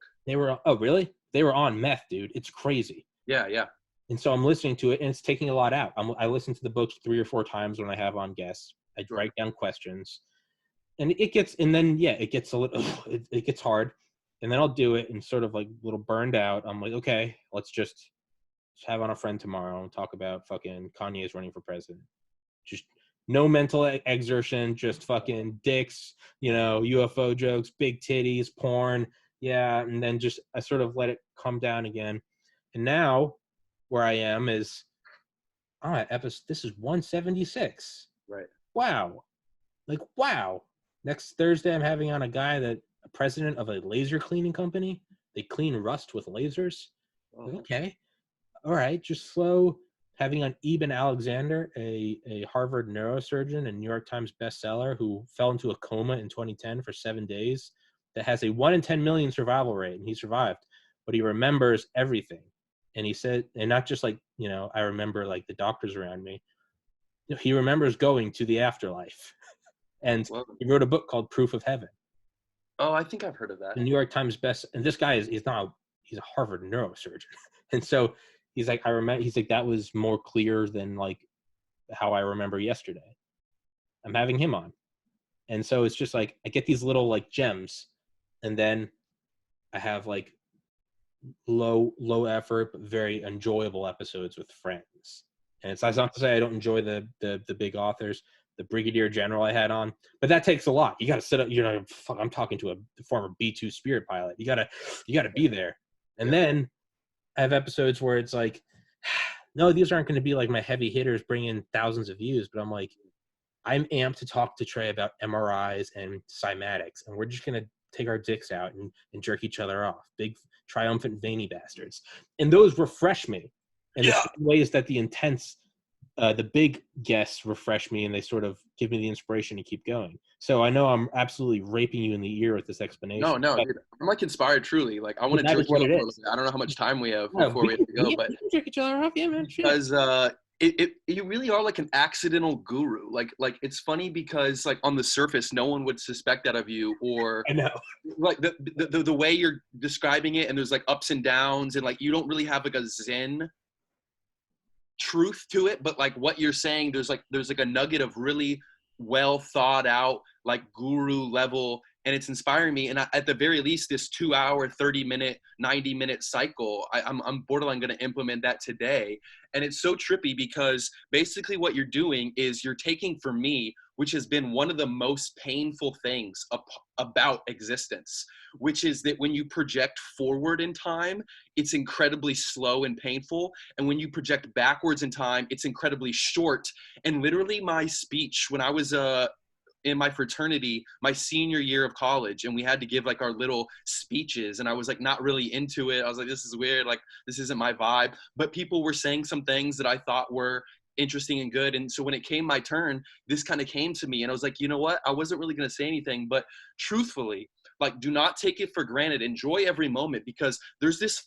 Speaker 1: Oh, really? They were on meth, dude. It's crazy.
Speaker 2: Yeah.
Speaker 1: And so I'm listening to it, and it's taking a lot out. I listen to the books 3 or 4 times when I have on guests. I write down questions. And it gets a little, it gets hard. And then I'll do it and sort of like a little burned out. I'm like, okay, let's just have on a friend tomorrow and talk about fucking Kanye's running for president. Just no mental exertion, just fucking dicks, UFO jokes, big titties, porn. Yeah. And then I sort of let it come down again. And now where I am is, this is 176.
Speaker 2: Right.
Speaker 1: Wow. Next Thursday, I'm having on a president of a laser cleaning company. They clean rust with lasers. Oh. Okay. All right. Just slow. Having on Eben Alexander, a Harvard neurosurgeon and New York Times bestseller who fell into a coma in 2010 for 7 days, that has a 1 in 10 million survival rate. And he survived, but he remembers everything. And he said, and not just like, I remember like the doctors around me. He remembers going to the afterlife. And he wrote a book called Proof of Heaven.
Speaker 2: Oh, I think I've heard of that.
Speaker 1: The New York Times and this guy he's a Harvard neurosurgeon. And so he's like, that was more clear than like how I remember yesterday. I'm having him on. And so it's just like, I get these little like gems, and then I have like low effort, but very enjoyable episodes with friends. And it's not to say I don't enjoy the big authors. The Brigadier General I had on, but that takes a lot. You got to sit up, I'm talking to a former B-2 Spirit pilot. You got to be there. And then I have episodes where it's like, no, these aren't going to be like my heavy hitters bringing thousands of views, but I'm like, I'm amped to talk to Trey about MRIs and cymatics, and we're just going to take our dicks out and jerk each other off. Big, triumphant, veiny bastards. And those refresh me in the same ways that the big guests refresh me, and they sort of give me the inspiration to keep going. So I know I'm absolutely raping you in the ear with this explanation.
Speaker 2: No, dude, I'm like inspired truly. Like I want to jerk you off a little bit. I don't know how much time we have before we have to go, but
Speaker 1: we can jerk each other off, yeah, man.
Speaker 2: Because you really are like an accidental guru. Like it's funny because like on the surface, no one would suspect that of you, or
Speaker 1: I know
Speaker 2: like the way you're describing it, and there's like ups and downs, and like you don't really have like a zen truth to it, but like what you're saying, there's like a nugget of really well thought out, like guru level, and it's inspiring me. And at the very least, this 2 hour, 30-minute, 90-minute cycle, I'm borderline going to implement that today. And it's so trippy because basically what you're doing is you're taking, for me, which has been one of the most painful things about existence, which is that when you project forward in time, it's incredibly slow and painful. And when you project backwards in time, it's incredibly short. And literally my speech when I was in my fraternity, my senior year of college, and we had to give like our little speeches, and I was like not really into it. I was like, this is weird, like this isn't my vibe. But people were saying some things that I thought were interesting and good. And so when it came my turn, this kind of came to me, and I was like, you know what? I wasn't really going to say anything, but truthfully, like, do not take it for granted. Enjoy every moment, because there's this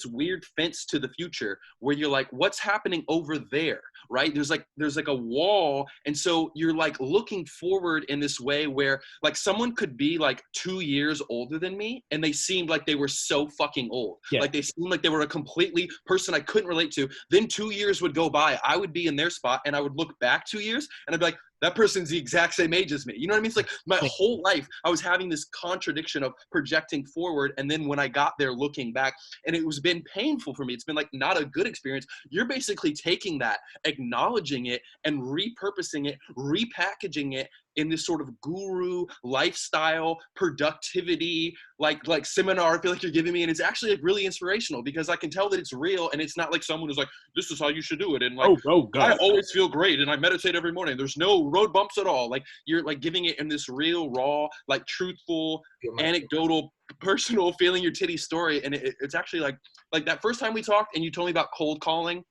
Speaker 2: weird fence to the future where you're like, what's happening over there? Right? There's like a wall. And so you're like looking forward in this way where like someone could be like 2 years older than me and they seemed like they were so fucking old.
Speaker 1: Yeah.
Speaker 2: Like they seemed like they were a completely person I couldn't relate to. Then 2 years would go by. I would be in their spot and I would look back 2 years and I'd be like, that person's the exact same age as me. You know what I mean? It's like my whole life, I was having this contradiction of projecting forward. And then when I got there looking back, and it was been painful for me, it's been like not a good experience. You're basically taking that, acknowledging it and repurposing it, repackaging it in this sort of guru lifestyle productivity like seminar I feel like you're giving me, and it's actually like really inspirational because I can tell that it's real and it's not like someone who's like, this is how you should do it, and like I always feel great and I meditate every morning, there's no road bumps at all. Like you're like giving it in this real raw, like truthful, anecdotal, personal, feeling your titty story. And it's actually like that first time we talked and you told me about cold calling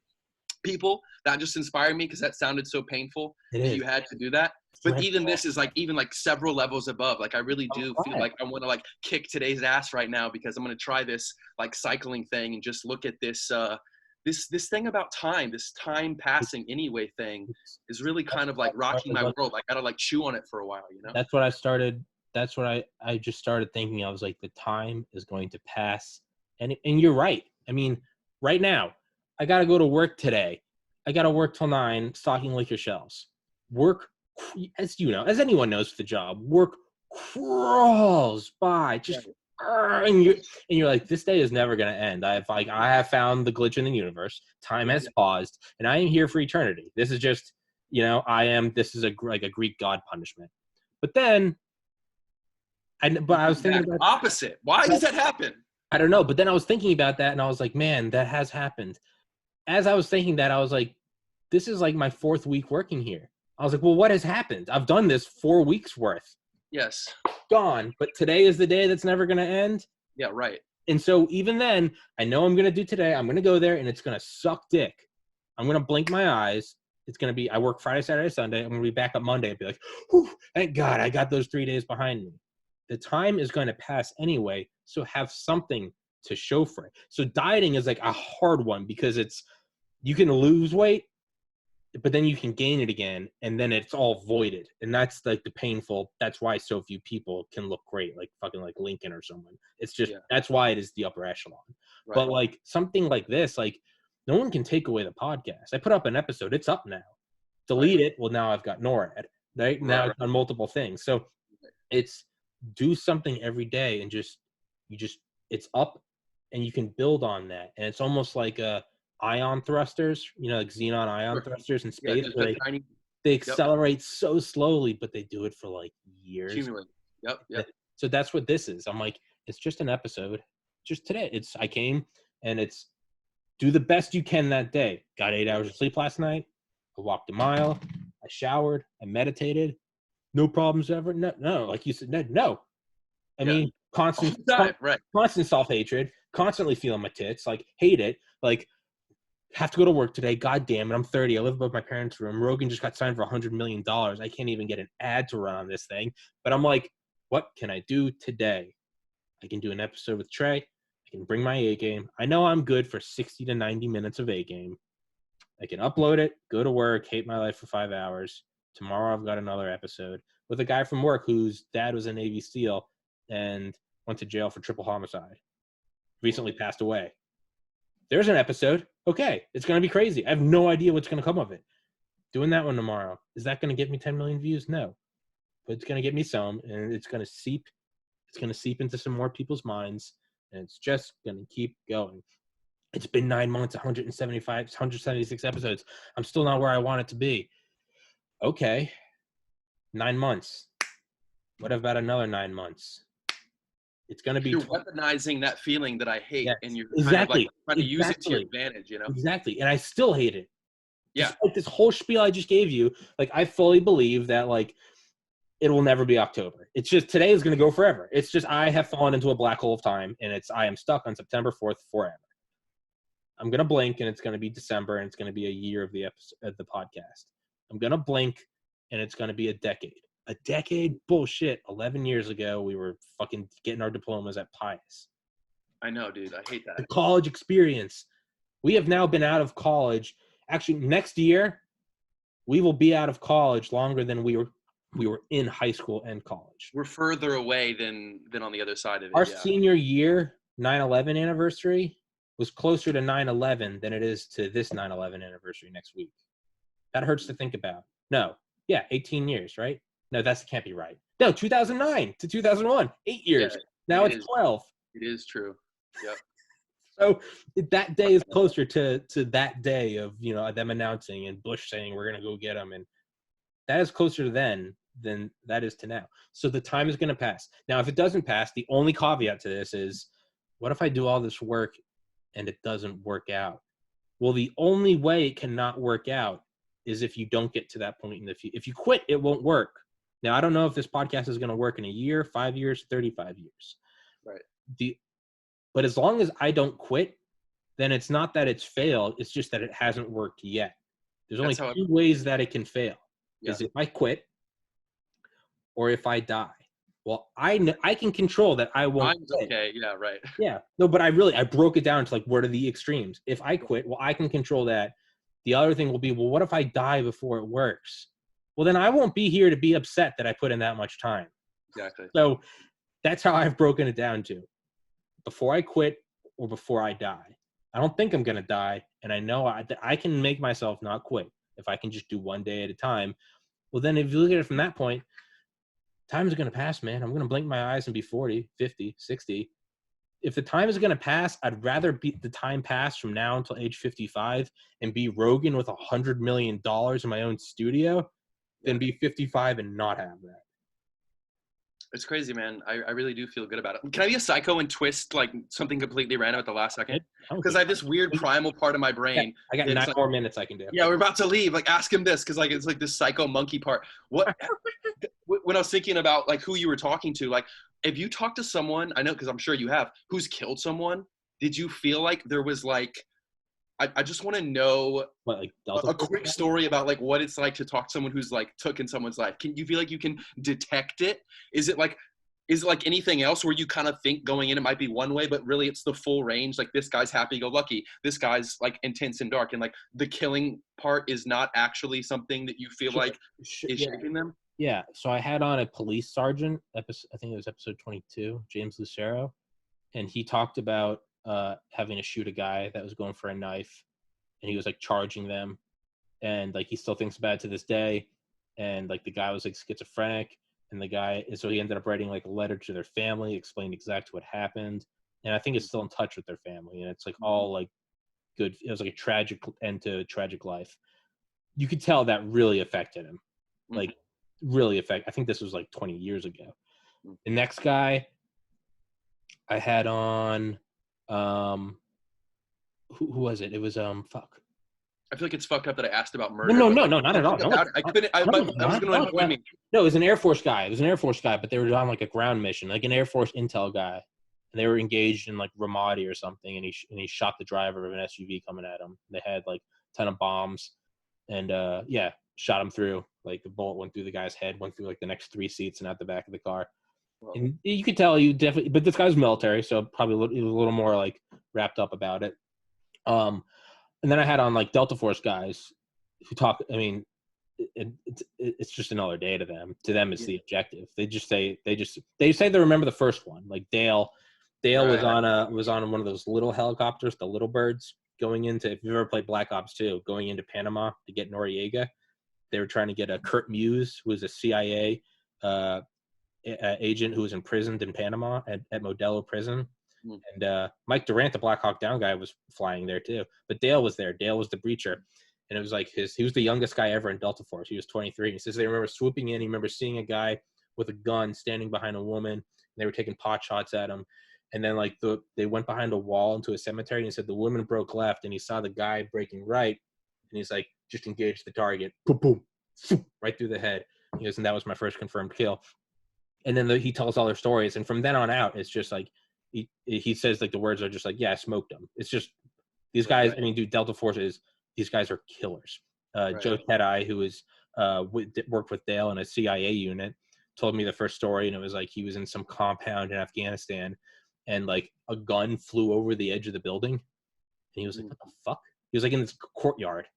Speaker 2: people, that just inspired me because that sounded so painful that you had to do that. But even this is like even like several levels above. Like I really do feel like I want to like kick today's ass right now because I'm going to try this like cycling thing and just look at this this thing about time, this time passing anyway thing is really kind of like rocking my world. I got to like chew on it for a while, you know?
Speaker 1: That's what I started. That's what I just started thinking. I was like, the time is going to pass. And you're right. I mean, right now, I got to go to work today. I got to work till 9, stocking liquor shelves. Work, as you know, as anyone knows for the job, work crawls by. Just and you're like, this day is never going to end. I have found the glitch in the universe. Time has paused, and I am here for eternity. This is just, you know, this is like a Greek god punishment. But then, but I was thinking about
Speaker 2: opposite. Why does that happen?
Speaker 1: I don't know. But then I was thinking about that, and I was like, man, that has happened. As I was thinking that, I was like, this is like my 4th week working here. I was like, well, what has happened? I've done this 4 weeks worth.
Speaker 2: Yes.
Speaker 1: Gone. But today is the day that's never going to end.
Speaker 2: Yeah, right.
Speaker 1: And so even then, I know I'm going to do today. I'm going to go there, and it's going to suck dick. I'm going to blink my eyes. It's going to be, I work Friday, Saturday, Sunday. I'm going to be back up Monday and be like, whew, thank God I got those 3 days behind me. The time is going to pass anyway, so have something to show for it. So dieting is like a hard one because you can lose weight, but then you can gain it again, and then it's all voided. And that's like the painful, that's why so few people can look great, like fucking like Lincoln or someone. It's just, that's why it is the upper echelon. Right. But like something like this, like no one can take away the podcast. I put up an episode, it's up now. Delete it, well now I've got NORAD, right? Now it's on multiple things. So it's do something every day and it's up and you can build on that. And it's almost like ion thrusters, you know, like xenon ion thrusters in space, where they accelerate so slowly, but they do it for like years.
Speaker 2: Yep.
Speaker 1: So that's what this is. I'm like, it's just an episode. Just today. I came and it's do the best you can that day. Got 8 hours of sleep last night. I walked a mile. I showered. I meditated. No problems ever. No. Like you said, no. I mean, constant self-hatred, constantly feeling my tits, like hate it, like have to go to work today. God damn it. I'm 30. I live above my parents' room. Rogan just got signed for $100 million. I can't even get an ad to run on this thing. But I'm like, what can I do today? I can do an episode with Trey. I can bring my A game. I know I'm good for 60 to 90 minutes of A game. I can upload it, go to work, hate my life for 5 hours. Tomorrow I've got another episode with a guy from work whose dad was a Navy SEAL and went to jail for triple homicide. Recently passed away. there's an episode. Okay, it's going to be crazy. I have no idea what's going to come of it. Doing that one tomorrow. Is that going to get me 10 million views? No. But it's going to get me some, and it's going to seep. It's going to seep into some more people's minds, and it's just going to keep going. It's been 9 months, 176 episodes. I'm still not where I want it to be. Okay. 9 months. What about another 9 months? It's going to be.
Speaker 2: You're weaponizing that feeling that I hate,
Speaker 1: yes,
Speaker 2: and you're
Speaker 1: exactly.
Speaker 2: trying to use it to your advantage, you know?
Speaker 1: Exactly. And I still hate it.
Speaker 2: Yeah.
Speaker 1: Just like this whole spiel I just gave you, like, I fully believe that, like, it will never be October. It's just today is going to go forever. It's just I have fallen into a black hole of time, and I am stuck on September 4th forever. I'm going to blink, and it's going to be December, and it's going to be a year of the podcast. I'm going to blink, and it's going to be a decade. A decade? Bullshit. 11 years ago, we were fucking getting our diplomas at Pius.
Speaker 2: I know, dude. I hate that.
Speaker 1: The college experience. We have now been out of college. Actually, next year, we will be out of college longer than we were in high school and college.
Speaker 2: We're further away than on the other side of it.
Speaker 1: Our senior year 9/11 anniversary was closer to 9/11 than it is to this 9/11 anniversary next week. That hurts to think about. No. Yeah, 18 years, right? No, that can't be right. No, 2009 to 2001, 8 years. Yeah, now it's 12.
Speaker 2: It is true. Yep.
Speaker 1: So that day is closer to that day of, you know, them announcing and Bush saying we're going to go get them. And that is closer to then than that is to now. So the time is going to pass. Now, if it doesn't pass, the only caveat to this is, what if I do all this work and it doesn't work out? Well, the only way it cannot work out is if you don't get to that point in the future. If you quit, it won't work. Now, I don't know if this podcast is going to work in a year, 5 years, 35 years.
Speaker 2: Right.
Speaker 1: But as long as I don't quit, then it's not that it's failed. It's just that it hasn't worked yet. There's only two ways that it can fail. Yeah. Is if I quit or if I die. Well, I can control that I won't quit.
Speaker 2: Okay, yeah, right.
Speaker 1: Yeah. No, but I broke it down to, like, what are the extremes? If I quit, well, I can control that. The other thing will be, well, what if I die before it works? Well, then I won't be here to be upset that I put in that much time.
Speaker 2: Exactly.
Speaker 1: So that's how I've broken it down to. Before I quit or before I die. I don't think I'm going to die, and I know I can make myself not quit if I can just do one day at a time. Well, then if you look at it from that point, time is going to pass, man. I'm going to blink my eyes and be 40, 50, 60. If the time is going to pass, I'd rather be the time pass from now until age 55 and be Rogan with $100 million in my own studio than be 55 and not have that.
Speaker 2: It's crazy, man. I really do feel good about it. Can I be a psycho and twist like something completely random at the last second? Because I have this weird primal part of my brain.
Speaker 1: I got 9 more minutes I can do.
Speaker 2: Yeah, we're about to leave. Like, ask him this, because like it's like this psycho monkey part. What? When I was thinking about like who you were talking to, like if you talk to someone, I know because I'm sure you have, who's killed someone, did you feel like there was like, I just want to know a quick story about like what it's like to talk to someone who's like taken someone's life. Can you feel like you can detect it? Is it like anything else where you kind of think going in it might be one way, but really it's the full range? Like this guy's happy-go-lucky, this guy's like intense and dark, and like the killing part is not actually something that you feel like is shaping them?
Speaker 1: Yeah. So I had on a police sergeant, I think it was episode 22, James Lucero, and he talked about having to shoot a guy that was going for a knife, and he was like charging them, and like he still thinks about it to this day, and like the guy was like schizophrenic, and so he ended up writing like a letter to their family, explained exactly what happened, and I think it's still in touch with their family, and it's like all like good. It was like a tragic end to a tragic life. You could tell that really affected him, like really I think this was like 20 years ago. The next guy I had on, who was it? It was fuck.
Speaker 2: I feel like it's fucked up that I asked about murder.
Speaker 1: No, not at all.
Speaker 2: I couldn't. I was going to annoy me.
Speaker 1: No, it was an Air Force guy. But they were on like a ground mission, like an Air Force intel guy, and they were engaged in like Ramadi or something, and he shot the driver of an SUV coming at him. They had like a ton of bombs, and shot him through. Like the bullet went through the guy's head, went through like the next 3 seats and out the back of the car. And you could tell but this guy's military, so probably a little more like wrapped up about it. And then I had on like Delta Force guys who talk. I mean, it's just another day to them. To them, it's the objective. They say they remember the first one. Like Dale Dale was on one of those little helicopters, the little birds, going into, if you've ever played Black Ops 2, going into Panama to get Noriega. They were trying to get a Kurt Muse, who was a CIA agent who was imprisoned in Panama at Modelo Prison. And Mike Durant, the Black Hawk Down guy, was flying there too. But Dale was there. Dale was the breacher. And it was like he was the youngest guy ever in Delta Force. He was 23. He says they remember swooping in. He remember seeing a guy with a gun standing behind a woman. And they were taking pot shots at him. And then like they went behind a wall into a cemetery, and he said the woman broke left, and he saw the guy breaking right. And he's like, just engage the target. Boom, boom, right through the head. He goes, and that was my first confirmed kill. And then he tells all their stories. And from then on out, it's just like, he says like the words are just like, yeah, I smoked them. It's just these guys. I mean, dude, Delta Force these guys are killers. Joe Tedeye, who was worked with Dale in a CIA unit, told me the first story, and it was like he was in some compound in Afghanistan, and like a gun flew over the edge of the building, and he was like, what the fuck? He was like in this courtyard,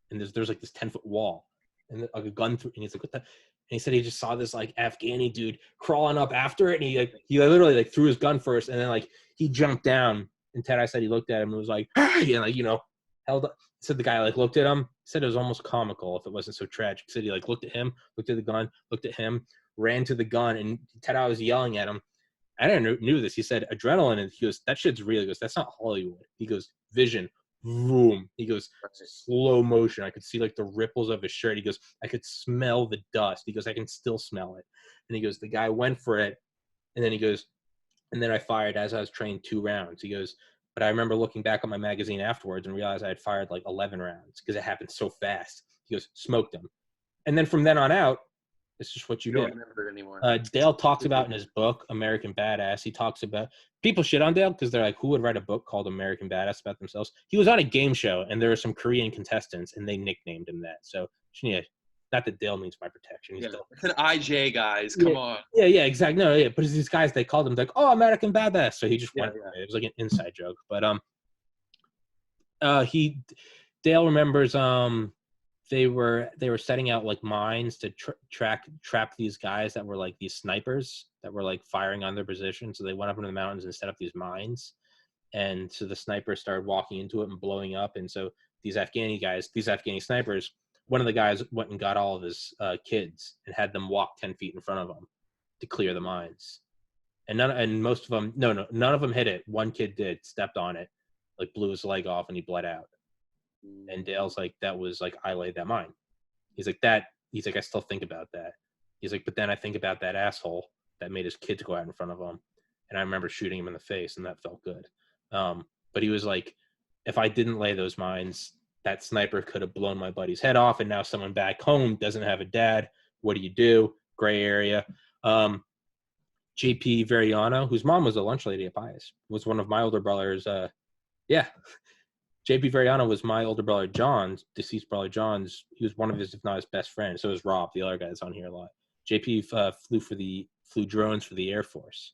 Speaker 1: and there's like this 10-foot wall, and like a gun through, and he's like, what the? And he said he just saw this like Afghani dude crawling up after it, and he literally like threw his gun first, and then like he jumped down. And Ted, said he looked at him and was like, hey, and like, held up. Said the guy like looked at him. Said it was almost comical if it wasn't so tragic. Said he like looked at him, looked at the gun, looked at him, ran to the gun, and Ted was yelling at him. I didn't knew this. He said adrenaline, and he goes, that shit's real. He goes, that's not Hollywood. He goes, vision. Boom. He goes, slow motion. I could see like the ripples of his shirt. He goes, I could smell the dust. He goes, I can still smell it. And he goes, the guy went for it. And then he goes, and then I fired as I was trained 2 rounds. He goes, but I remember looking back at my magazine afterwards and realized I had fired like 11 rounds because it happened so fast. He goes, smoked him. And then from then on out, it's just what you do.
Speaker 2: Don't remember it anymore.
Speaker 1: Dale talks about in his book, American Badass, he talks about, people shit on Dale because they're like, who would write a book called American Badass about themselves? He was on a game show, and there were some Korean contestants, and they nicknamed him that. So, not that Dale needs my protection. He's
Speaker 2: It's an IJ, guys. Come on.
Speaker 1: Yeah, exactly. No, yeah, but it's these guys, they called him like, oh, American Badass. So he just went away. It was like an inside joke. But Dale remembers they were setting out like mines to trap these guys that were like these snipers that were like firing on their position. So they went up into the mountains and set up these mines, and so the snipers started walking into it and blowing up. And so these Afghani snipers, one of the guys went and got all of his kids and had them walk 10 feet in front of him to clear the mines. And most of them, none of them hit it. One kid did, stepped on it, like blew his leg off, and he bled out. And Dale's like, that was like, I laid that mine. He's like, I still think about that. He's like, but then I think about that asshole that made his kids go out in front of him. And I remember shooting him in the face, and that felt good. But he was like, if I didn't lay those mines, that sniper could have blown my buddy's head off. And now someone back home doesn't have a dad. What do? Gray area. JP Veriano, whose mom was a lunch lady at Pius, was one of my older brothers. JP Veriano was my older brother John's, deceased brother John's. He was one of his, if not his best friend. So was Rob, the other guy that's on here a lot. JP flew drones for the Air Force.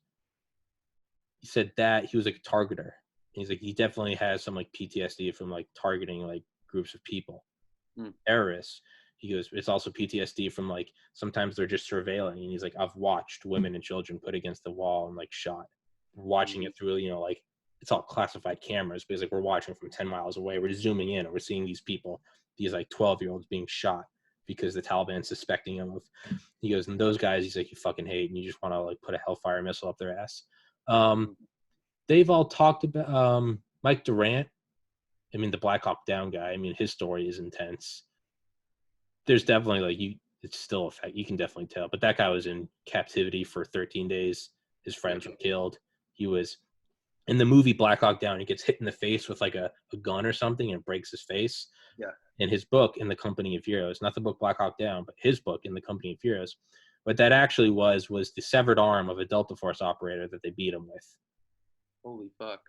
Speaker 1: He said that he was like a targeter. He's like, he definitely has some like PTSD from like targeting like groups of people, terrorists. He goes, it's also PTSD from like, sometimes they're just surveilling. And he's like, I've watched women and children put against the wall and like shot, watching it through, like, it's all classified cameras, because like we're watching from 10 miles away. We're zooming in and we're seeing these people, these like 12-year-olds being shot because the Taliban's suspecting them of. He goes, and those guys, he's like, you fucking hate, and you just want to like put a Hellfire missile up their ass. They've all talked about Mike Durant. I mean, the Black Hawk Down guy. I mean, his story is intense. There's definitely like it's still a fact. You can definitely tell. But that guy was in captivity for 13 days. His friends were killed. He was in the movie Black Hawk Down. He gets hit in the face with like a gun or something and breaks his face. Yeah. In his book, In the Company of Heroes, not the book Black Hawk Down, but his book, In the Company of Heroes. What that actually was the severed arm of a Delta Force operator that they beat him with.
Speaker 2: Holy fuck.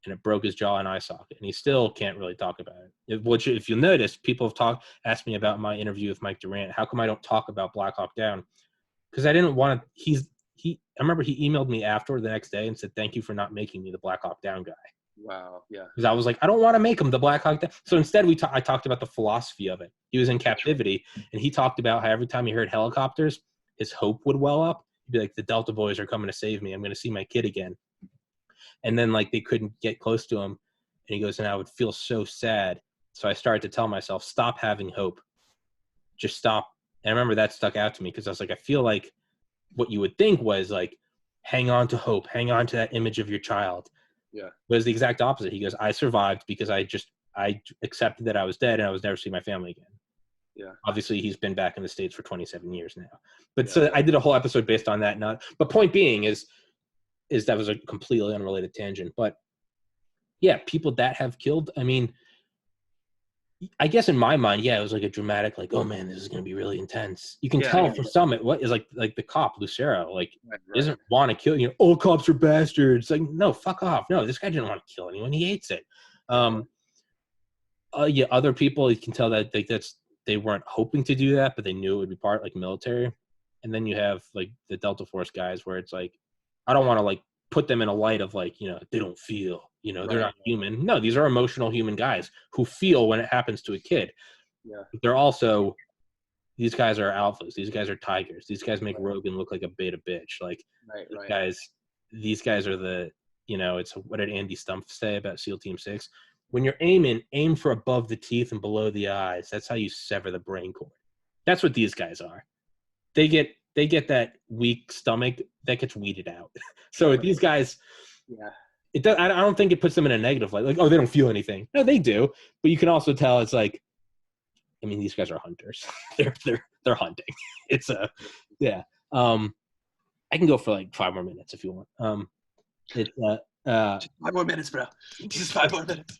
Speaker 2: And
Speaker 1: it broke his jaw and eye socket, and he still can't really talk about it. Which, if you'll notice, people have asked me about my interview with Mike Durant. How come I don't talk about Black Hawk Down? Because I didn't want to. I remember he emailed me after the next day and said, "Thank you for not making me the Black Hawk Down guy."
Speaker 2: Wow. Yeah.
Speaker 1: Because I was like, I don't want to make him the Black Hawk Down. So instead, I talked about the philosophy of it. He was in captivity, and he talked about how every time he heard helicopters, his hope would well up. He'd be like, "The Delta boys are coming to save me. I'm going to see my kid again." And then like they couldn't get close to him. And he goes, and I would feel so sad. So I started to tell myself, stop having hope. Just stop. And I remember that stuck out to me because I was like, I feel like what you would think was like, hang on to hope, hang on to that image of your child.
Speaker 2: Yeah.
Speaker 1: But it was the exact opposite. He goes, I survived because I accepted that I was dead and I was never see my family again.
Speaker 2: Yeah.
Speaker 1: Obviously, he's been back in the States for 27 years now. But so I did a whole episode based on that. But point being is that was a completely unrelated tangent. But yeah, people that have killed, I mean, I guess in my mind, yeah, it was like a dramatic, like, oh man, this is going to be really intense. You can tell from some, what is like the cop, Lucero, like, doesn't want to kill, all cops are bastards. Like, no, fuck off. No, this guy didn't want to kill anyone. He hates it. Yeah, other people, you can tell that like they weren't hoping to do that, but they knew it would be part like military. And then you have like the Delta Force guys where it's like, I don't want to like put them in a light of like, they don't feel, they're not human. No, these are emotional human guys who feel when it happens to a kid.
Speaker 2: Yeah.
Speaker 1: But they're also, these guys are alphas. These guys are tigers. These guys make Rogan look like a beta bitch. Like these guys are the, it's what did Andy Stumpf say about SEAL Team 6? When you're aim for above the teeth and below the eyes. That's how you sever the brain cord. That's what these guys are. They get that weak stomach that gets weeded out. So these guys, I don't think it puts them in a negative light. Like, oh, they don't feel anything. No, they do. But you can also tell it's like, I mean, these guys are hunters. they're hunting. It's yeah. I can go for like 5 more minutes if you want.
Speaker 2: Just 5 more minutes, bro. Just 5 more minutes.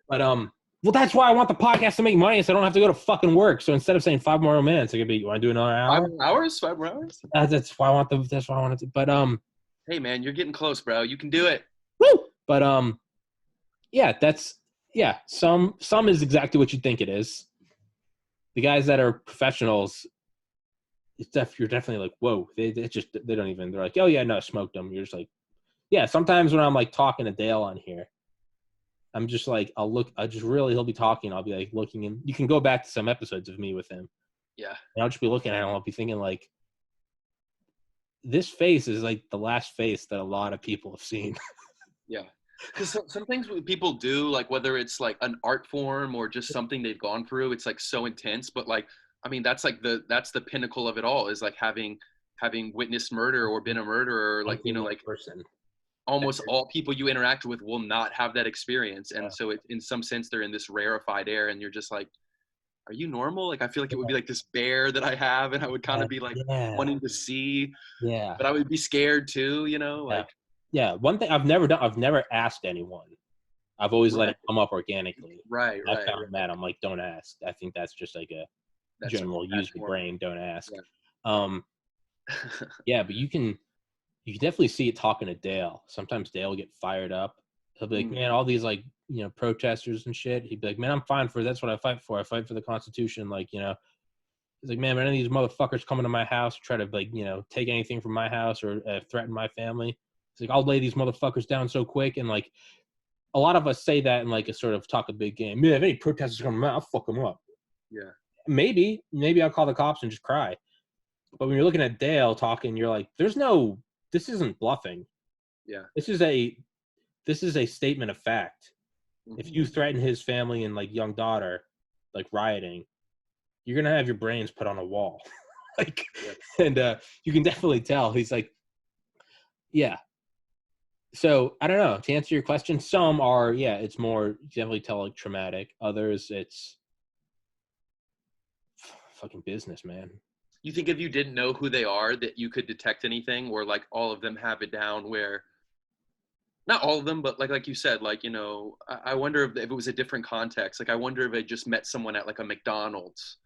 Speaker 1: But well, that's why I want the podcast to make money, so I don't have to go to fucking work. So instead of saying 5 more minutes, it could be, you want to do another hour?
Speaker 2: 5 more hours? 5 more hours?
Speaker 1: That's why I want that's why I wanted to. But
Speaker 2: hey man, you're getting close, bro. You can do it.
Speaker 1: Woo! But some is exactly what you think it is. The guys that are professionals, you're definitely like, whoa, they don't even, they're like, oh yeah, no, smoked them. You're just like, yeah. Sometimes when I'm like talking to Dale on here, I'm just like, he'll be talking. I'll be like looking, and you can go back to some episodes of me with him.
Speaker 2: Yeah.
Speaker 1: And I'll just be looking at him. I'll be thinking like, this face is like the last face that a lot of people have seen.
Speaker 2: Yeah. Because some things people do, like whether it's like an art form or just something they've gone through, it's like so intense. But like, I mean, that's the pinnacle of it all, is like having witnessed murder or been a murderer, like, like
Speaker 1: person.
Speaker 2: Almost all people you interact with will not have that experience. And so in some sense, they're in this rarefied air, and you're just like, are you normal? Like, I feel like it would be like this bear that I have, and I would kind of be like wanting to see, but I would be scared too, like.
Speaker 1: Yeah. One thing I've never asked anyone. I've always let it come up organically.
Speaker 2: Right.
Speaker 1: I found that I'm like, don't ask. I think that's just like a general use your brain. Don't ask. Yeah. But you can definitely see it talking to Dale. Sometimes Dale will get fired up. He'll be like, man, all these like, protesters and shit. He'd be like, man, I'm fine for, that's what I fight for. I fight for the Constitution. Like, he's like, man, none of these motherfuckers coming to my house, try to like, take anything from my house or threaten my family. It's like, I'll lay these motherfuckers down so quick. And like, a lot of us say that in like a sort of talk a big game. Man, if any protesters come out, I'll fuck them up.
Speaker 2: Yeah. Maybe
Speaker 1: I'll call the cops and just cry. But when you're looking at Dale talking, you're like, this isn't bluffing.
Speaker 2: Yeah.
Speaker 1: This is a statement of fact. Mm-hmm. If you threaten his family and like young daughter, like rioting, you're going to have your brains put on a wall. Like, and you can definitely tell he's like, yeah. So I don't know, to answer your question, some are, it's more, you definitely tell like traumatic. Others, it's fucking business, man.
Speaker 2: You think if you didn't know who they are, that you could detect anything, or like all of them have it down where, not all of them, but like you said, like, I wonder if it was a different context. Like, I wonder if I just met someone at like a McDonald's,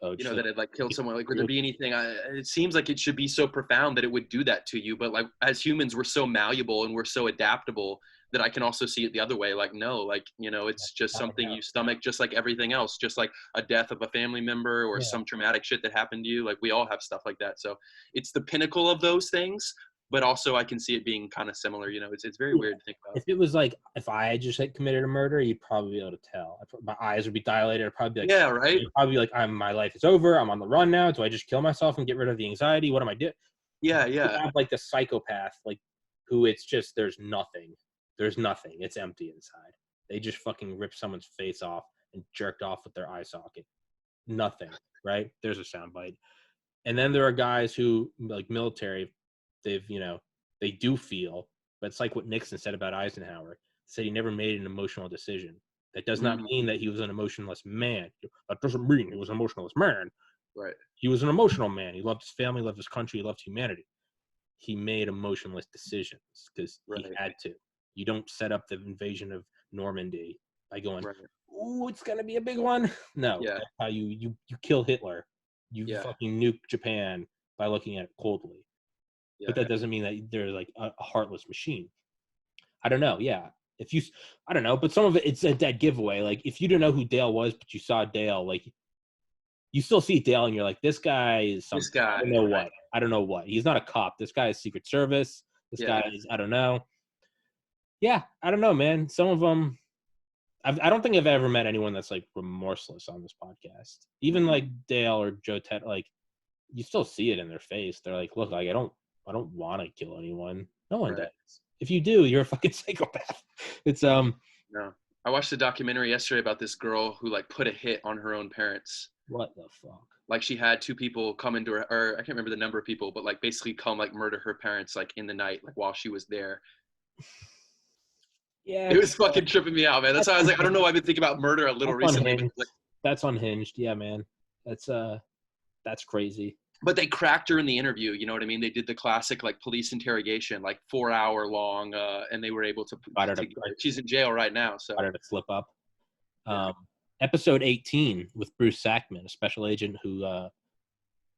Speaker 2: that had like killed someone. Like, would there be anything? It seems like it should be so profound that it would do that to you. But like, as humans, we're so malleable and we're so adaptable that I can also see it the other way. Like, no, like, it's just something you stomach, just like everything else, just like a death of a family member or some traumatic shit that happened to you. Like, we all have stuff like that. So it's the pinnacle of those things. But also I can see it being kind of similar, it's very weird to think about.
Speaker 1: If it was like, if I had just committed a murder, you'd probably be able to tell. My eyes would be dilated. I'd probably be like,
Speaker 2: yeah, right.
Speaker 1: You'd probably be like, my life is over. I'm on the run now. Do I just kill myself and get rid of the anxiety? What am I doing?
Speaker 2: Yeah.
Speaker 1: You have like the psychopath, like who it's just there's nothing. There's nothing. It's empty inside. They just fucking ripped someone's face off and jerked off with their eye socket. Nothing, right? There's a soundbite. And then there are guys who, like military, they've, they do feel, but it's like what Nixon said about Eisenhower. He said he never made an emotional decision. That does not mean that he was an emotionless man. That doesn't mean he was an emotionless man.
Speaker 2: Right.
Speaker 1: He was an emotional man. He loved his family, loved his country, he loved humanity. He made emotionless decisions because he had to. You don't set up the invasion of Normandy by going, ooh, it's going to be a big one. No, that's how you kill Hitler. You fucking nuke Japan by looking at it coldly. But that doesn't mean that they're like a heartless machine. I don't know. Yeah. I don't know, but some of it's a dead giveaway. Like if you don't know who Dale was, but you saw Dale, like you still see Dale and you're like, this guy is something. This guy, I don't know what. He's not a cop. This guy is Secret Service. This guy is, I don't know. Yeah. I don't know, man. Some of them, I don't think I've ever met anyone that's like remorseless on this podcast. Even like Dale or Joe Ted, like you still see it in their face. They're like, look, like I don't want to kill anyone. No one does. If you do, you're a fucking psychopath. It's
Speaker 2: No. I watched a documentary yesterday about this girl who like put a hit on her own parents.
Speaker 1: What the fuck?
Speaker 2: Like she had 2 people come into her, or I can't remember the number of people, but like basically come like murder her parents like in the night, like while she was there. Yeah, it was fucking tripping me out, man. That's why I was like, I don't know. I've been thinking about murder a little recently. Like,
Speaker 1: that's unhinged. Yeah, man. That's crazy.
Speaker 2: But they cracked her in the interview. You know what I mean? They did the classic like police interrogation, like 4-hour long, and they were able to. She's in jail right now. So
Speaker 1: got her to slip up. Episode 18 with Bruce Sackman, a special agent who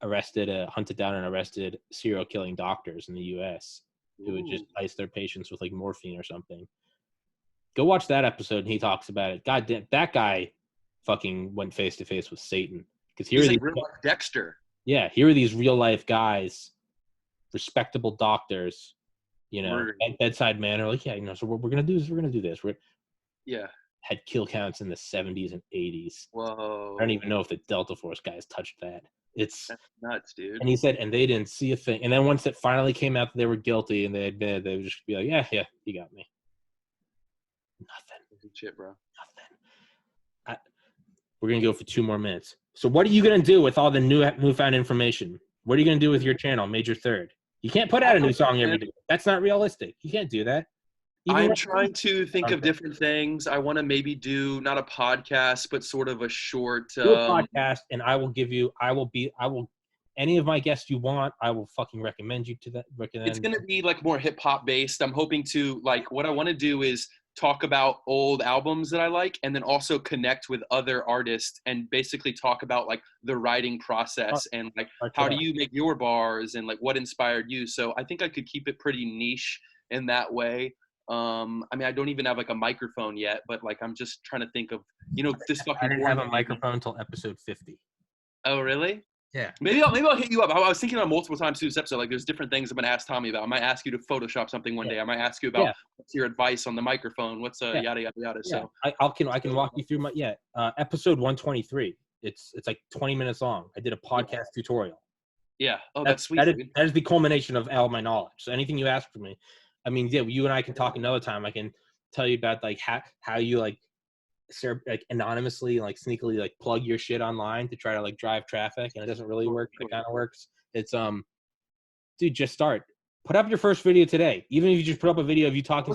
Speaker 1: hunted down and arrested serial killing doctors in the U.S. who would just ice their patients with like morphine or something. Go watch that episode, and he talks about it. God damn, that guy fucking went face to face with Satan. Because here
Speaker 2: he's like real life Dexter.
Speaker 1: Yeah, here are these real life guys, respectable doctors, bedside manner. Like, so what we're gonna do is we're gonna do this. Had kill counts in the 70s and 80s.
Speaker 2: Whoa!
Speaker 1: I don't even know if the Delta Force guys touched that. That's
Speaker 2: nuts, dude.
Speaker 1: And he said, and they didn't see a thing. And then once it finally came out that they were guilty and they admitted, they would just be like, yeah, you got me. Nothing.
Speaker 2: Shit, bro.
Speaker 1: Nothing. We're gonna go for 2 more minutes. So what are you gonna do with all the newfound information? What are you gonna do with your channel, Major Third? You can't put out a new song every day. That's not realistic. You can't do that.
Speaker 2: I'm trying to think of different things. I want to maybe do not a podcast, but sort of a short
Speaker 1: do a podcast, and I will any of my guests you want, I will fucking recommend you to that.
Speaker 2: It's gonna be like more hip hop based. I'm hoping to like what I want to do is talk about old albums that I like, and then also connect with other artists and basically talk about like the writing process and like how do you make your bars and like what inspired you. So I think I could keep it pretty niche in that way. I mean, I don't even have like a microphone yet, but like I'm just trying to think of this fucking.
Speaker 1: I didn't have a microphone until episode 50.
Speaker 2: Oh really?
Speaker 1: Yeah.
Speaker 2: Maybe I'll hit you up. I was thinking on multiple times through this episode, like there's different things I'm gonna ask Tommy about. I might ask you to Photoshop something one day. I might ask you about what's your advice on the microphone. What's yada yada yada.
Speaker 1: Yeah.
Speaker 2: So
Speaker 1: I can walk you through episode 123. It's like 20 minutes long. I did a podcast tutorial.
Speaker 2: Yeah. Oh, that's sweet.
Speaker 1: That is the culmination of all my knowledge. So anything you ask for me, I mean, you and I can talk another time. I can tell you about like how you like anonymously, like sneakily, like plug your shit online to try to like drive traffic, and it doesn't really work. It kind of works. It's dude, just start. Put up your first video today. Even if you just put up a video of you talking.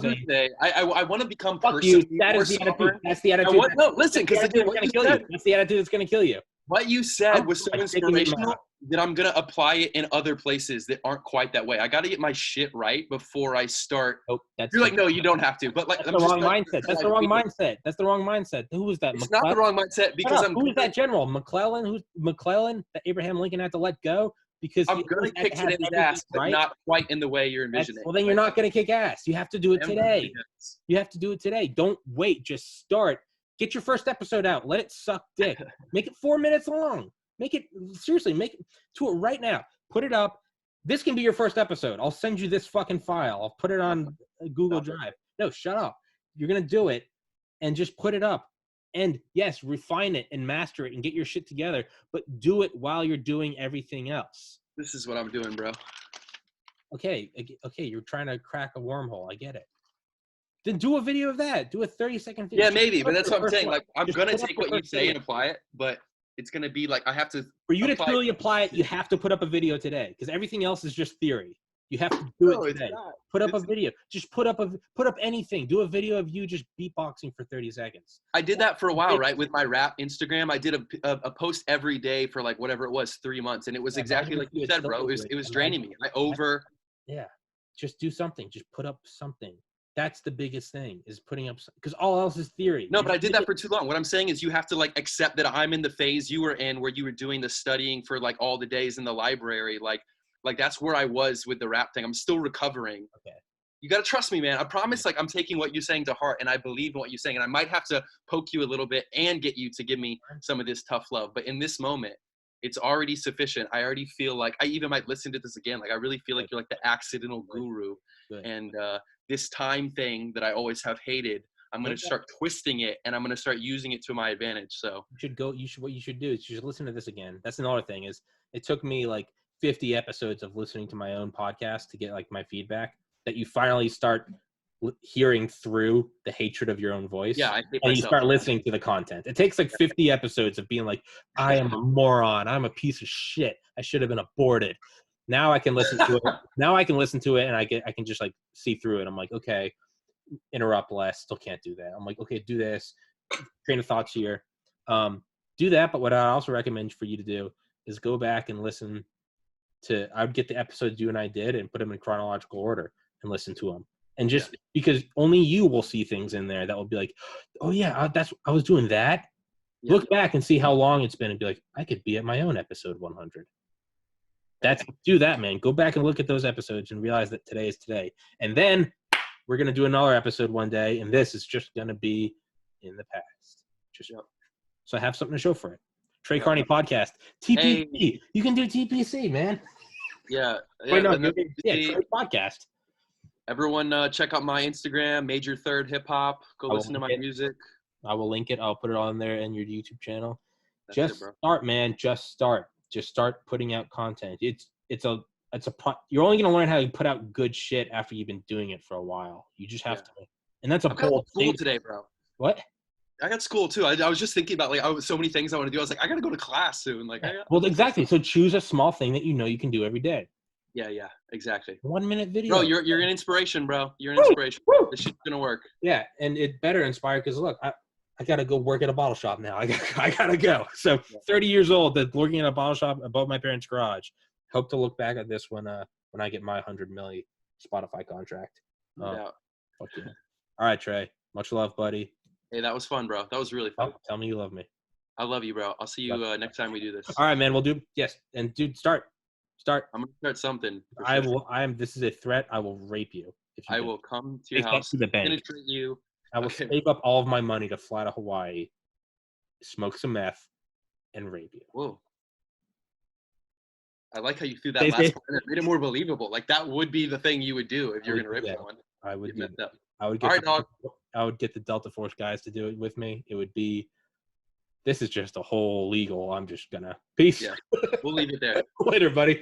Speaker 2: I want to become.
Speaker 1: Fuck you. That is the attitude. That's the attitude.
Speaker 2: No, listen, because
Speaker 1: it's gonna kill you. That's the attitude that's gonna kill you.
Speaker 2: What you said was so inspirational that I'm going to apply it in other places that aren't quite that way. I got to get my shit right before I start.
Speaker 1: Oh,
Speaker 2: you're like, no, you don't have to. But like,
Speaker 1: that's the wrong mindset. That's the wrong mindset. That's the wrong mindset. Who was that?
Speaker 2: It's not the wrong mindset because
Speaker 1: who was that general? McClellan? McClellan that Abraham Lincoln had to let go? Because
Speaker 2: I'm going to kick it in his ass, but not quite in the way you're envisioning.
Speaker 1: Well, then you're not going to kick ass. You have to do it today. You have to do it today. Don't wait. Just start. Get your first episode out. Let it suck dick. Make it 4 minutes long. Make it to it right now. Put it up. This can be your first episode. I'll send you this fucking file. I'll put it on Google Drive. No, shut up. You're going to do it and just put it up. And yes, refine it and master it and get your shit together, but do it while you're doing everything else.
Speaker 2: This is what I'm doing, bro.
Speaker 1: Okay, you're trying to crack a wormhole. I get it. Then do a video of that. Do a 30-second video.
Speaker 2: Yeah, maybe, but that's what I'm saying. Like, I'm
Speaker 1: Just
Speaker 2: gonna
Speaker 1: put up
Speaker 2: take
Speaker 1: the
Speaker 2: what you
Speaker 1: first
Speaker 2: say and apply it, but it's gonna be like I have to.
Speaker 1: For you to
Speaker 2: apply
Speaker 1: truly apply it, you have to put up a video today, because everything else is just theory. You have to do
Speaker 2: No,
Speaker 1: it
Speaker 2: it's
Speaker 1: today.
Speaker 2: not.
Speaker 1: Put up a video. Just put up anything. Do a video of you just beatboxing for 30 seconds.
Speaker 2: I did that for a while, right? With my rap Instagram, I did a post every day for like whatever it was, 3 months, and it was exactly like you said, bro. It was draining me.
Speaker 1: Yeah, just do something. Just put up something. That's the biggest thing, is putting up, because all else is theory.
Speaker 2: No, but I did that for too long. What I'm saying is you have to like accept that I'm in the phase you were in where you were doing the studying for like all the days in the library. Like that's where I was with the rap thing. I'm still recovering.
Speaker 1: Okay.
Speaker 2: You got to trust me, man. I promise, like, I'm taking what you're saying to heart, and I believe in what you're saying. And I might have to poke you a little bit and get you to give me some of this tough love. But in this moment, it's already sufficient. I already feel like I even might listen to this again. Like, I really feel like you're like the accidental guru.
Speaker 1: Good.
Speaker 2: And this time thing that I always have hated, I'm going to start twisting it, and I'm going to start using it to my advantage. So
Speaker 1: what you should do is you should listen to this again. That's another thing, is it took me like 50 episodes of listening to my own podcast to get like my feedback, that you finally start hearing through the hatred of your own voice.
Speaker 2: Yeah,
Speaker 1: and you start listening to the content. It takes like 50 episodes of being like, I am a moron. I'm a piece of shit. I should have been aborted. Now I can listen to it. And I can just like see through it. I'm like, okay, interrupt less. Still can't do that. I'm like, okay, do this. Train of thoughts here. Do that. But what I also recommend for you to do is go back and listen to, I would get the episodes you and I did and put them in chronological order and listen to them. And just because only you will see things in there that will be like, oh yeah, I was doing that. Yeah. Look back and see how long it's been and be like, I could be at my own episode 100. Do that, man. Go back and look at those episodes and realize that today is today. And then we're going to do another episode one day, and this is just going to be in the past. So I have something to show for it. Trey Carney podcast. TPC. Hey. You can do TPC, man.
Speaker 2: Yeah.
Speaker 1: Trey podcast.
Speaker 2: Everyone check out my Instagram, Major Third Hip Hop. Go listen to my music.
Speaker 1: I will link it. I'll put it on there in your YouTube channel. Start, man. Just start. Just start putting out content. You're only going to learn how to put out good shit after you've been doing it for a while. You just have to. And that's a bold
Speaker 2: school today, bro.
Speaker 1: What?
Speaker 2: I got school too. I was just thinking about so many things I want to do. I was like, I got to go to class soon.
Speaker 1: Well, exactly. So choose a small thing that you know you can do every day.
Speaker 2: Yeah, exactly.
Speaker 1: 1 minute video.
Speaker 2: Bro, you're an inspiration, bro. You're an inspiration. This shit's gonna work.
Speaker 1: Yeah, and it better inspire, because look, I gotta go work at a bottle shop now. I gotta go. So 30 years old, working at a bottle shop above my parents' garage. Hope to look back at this when I get my 100 million Spotify contract.
Speaker 2: Yeah.
Speaker 1: Fuck yeah. All right, Trey. Much love, buddy.
Speaker 2: Hey, that was fun, bro. That was really fun.
Speaker 1: Tell me you love me.
Speaker 2: I love you, bro. I'll see you next time we do this.
Speaker 1: All right, man. We'll do. Yes, and dude, start.
Speaker 2: I'm gonna start something.
Speaker 1: I will. This is a threat. I will rape you.
Speaker 2: I will come to your house, penetrate you.
Speaker 1: I will save up all of my money to fly to Hawaii, smoke some meth, and rape you.
Speaker 2: Whoa. I like how you threw that last part in. It made it more believable. Like, that would be the thing you would do if you're gonna rape someone.
Speaker 1: I would do that.
Speaker 2: I
Speaker 1: would get the Delta Force guys to do it with me. It would be. This is just a whole legal. I'm just gonna. Peace.
Speaker 2: Yeah. We'll leave it there.
Speaker 1: Later, buddy.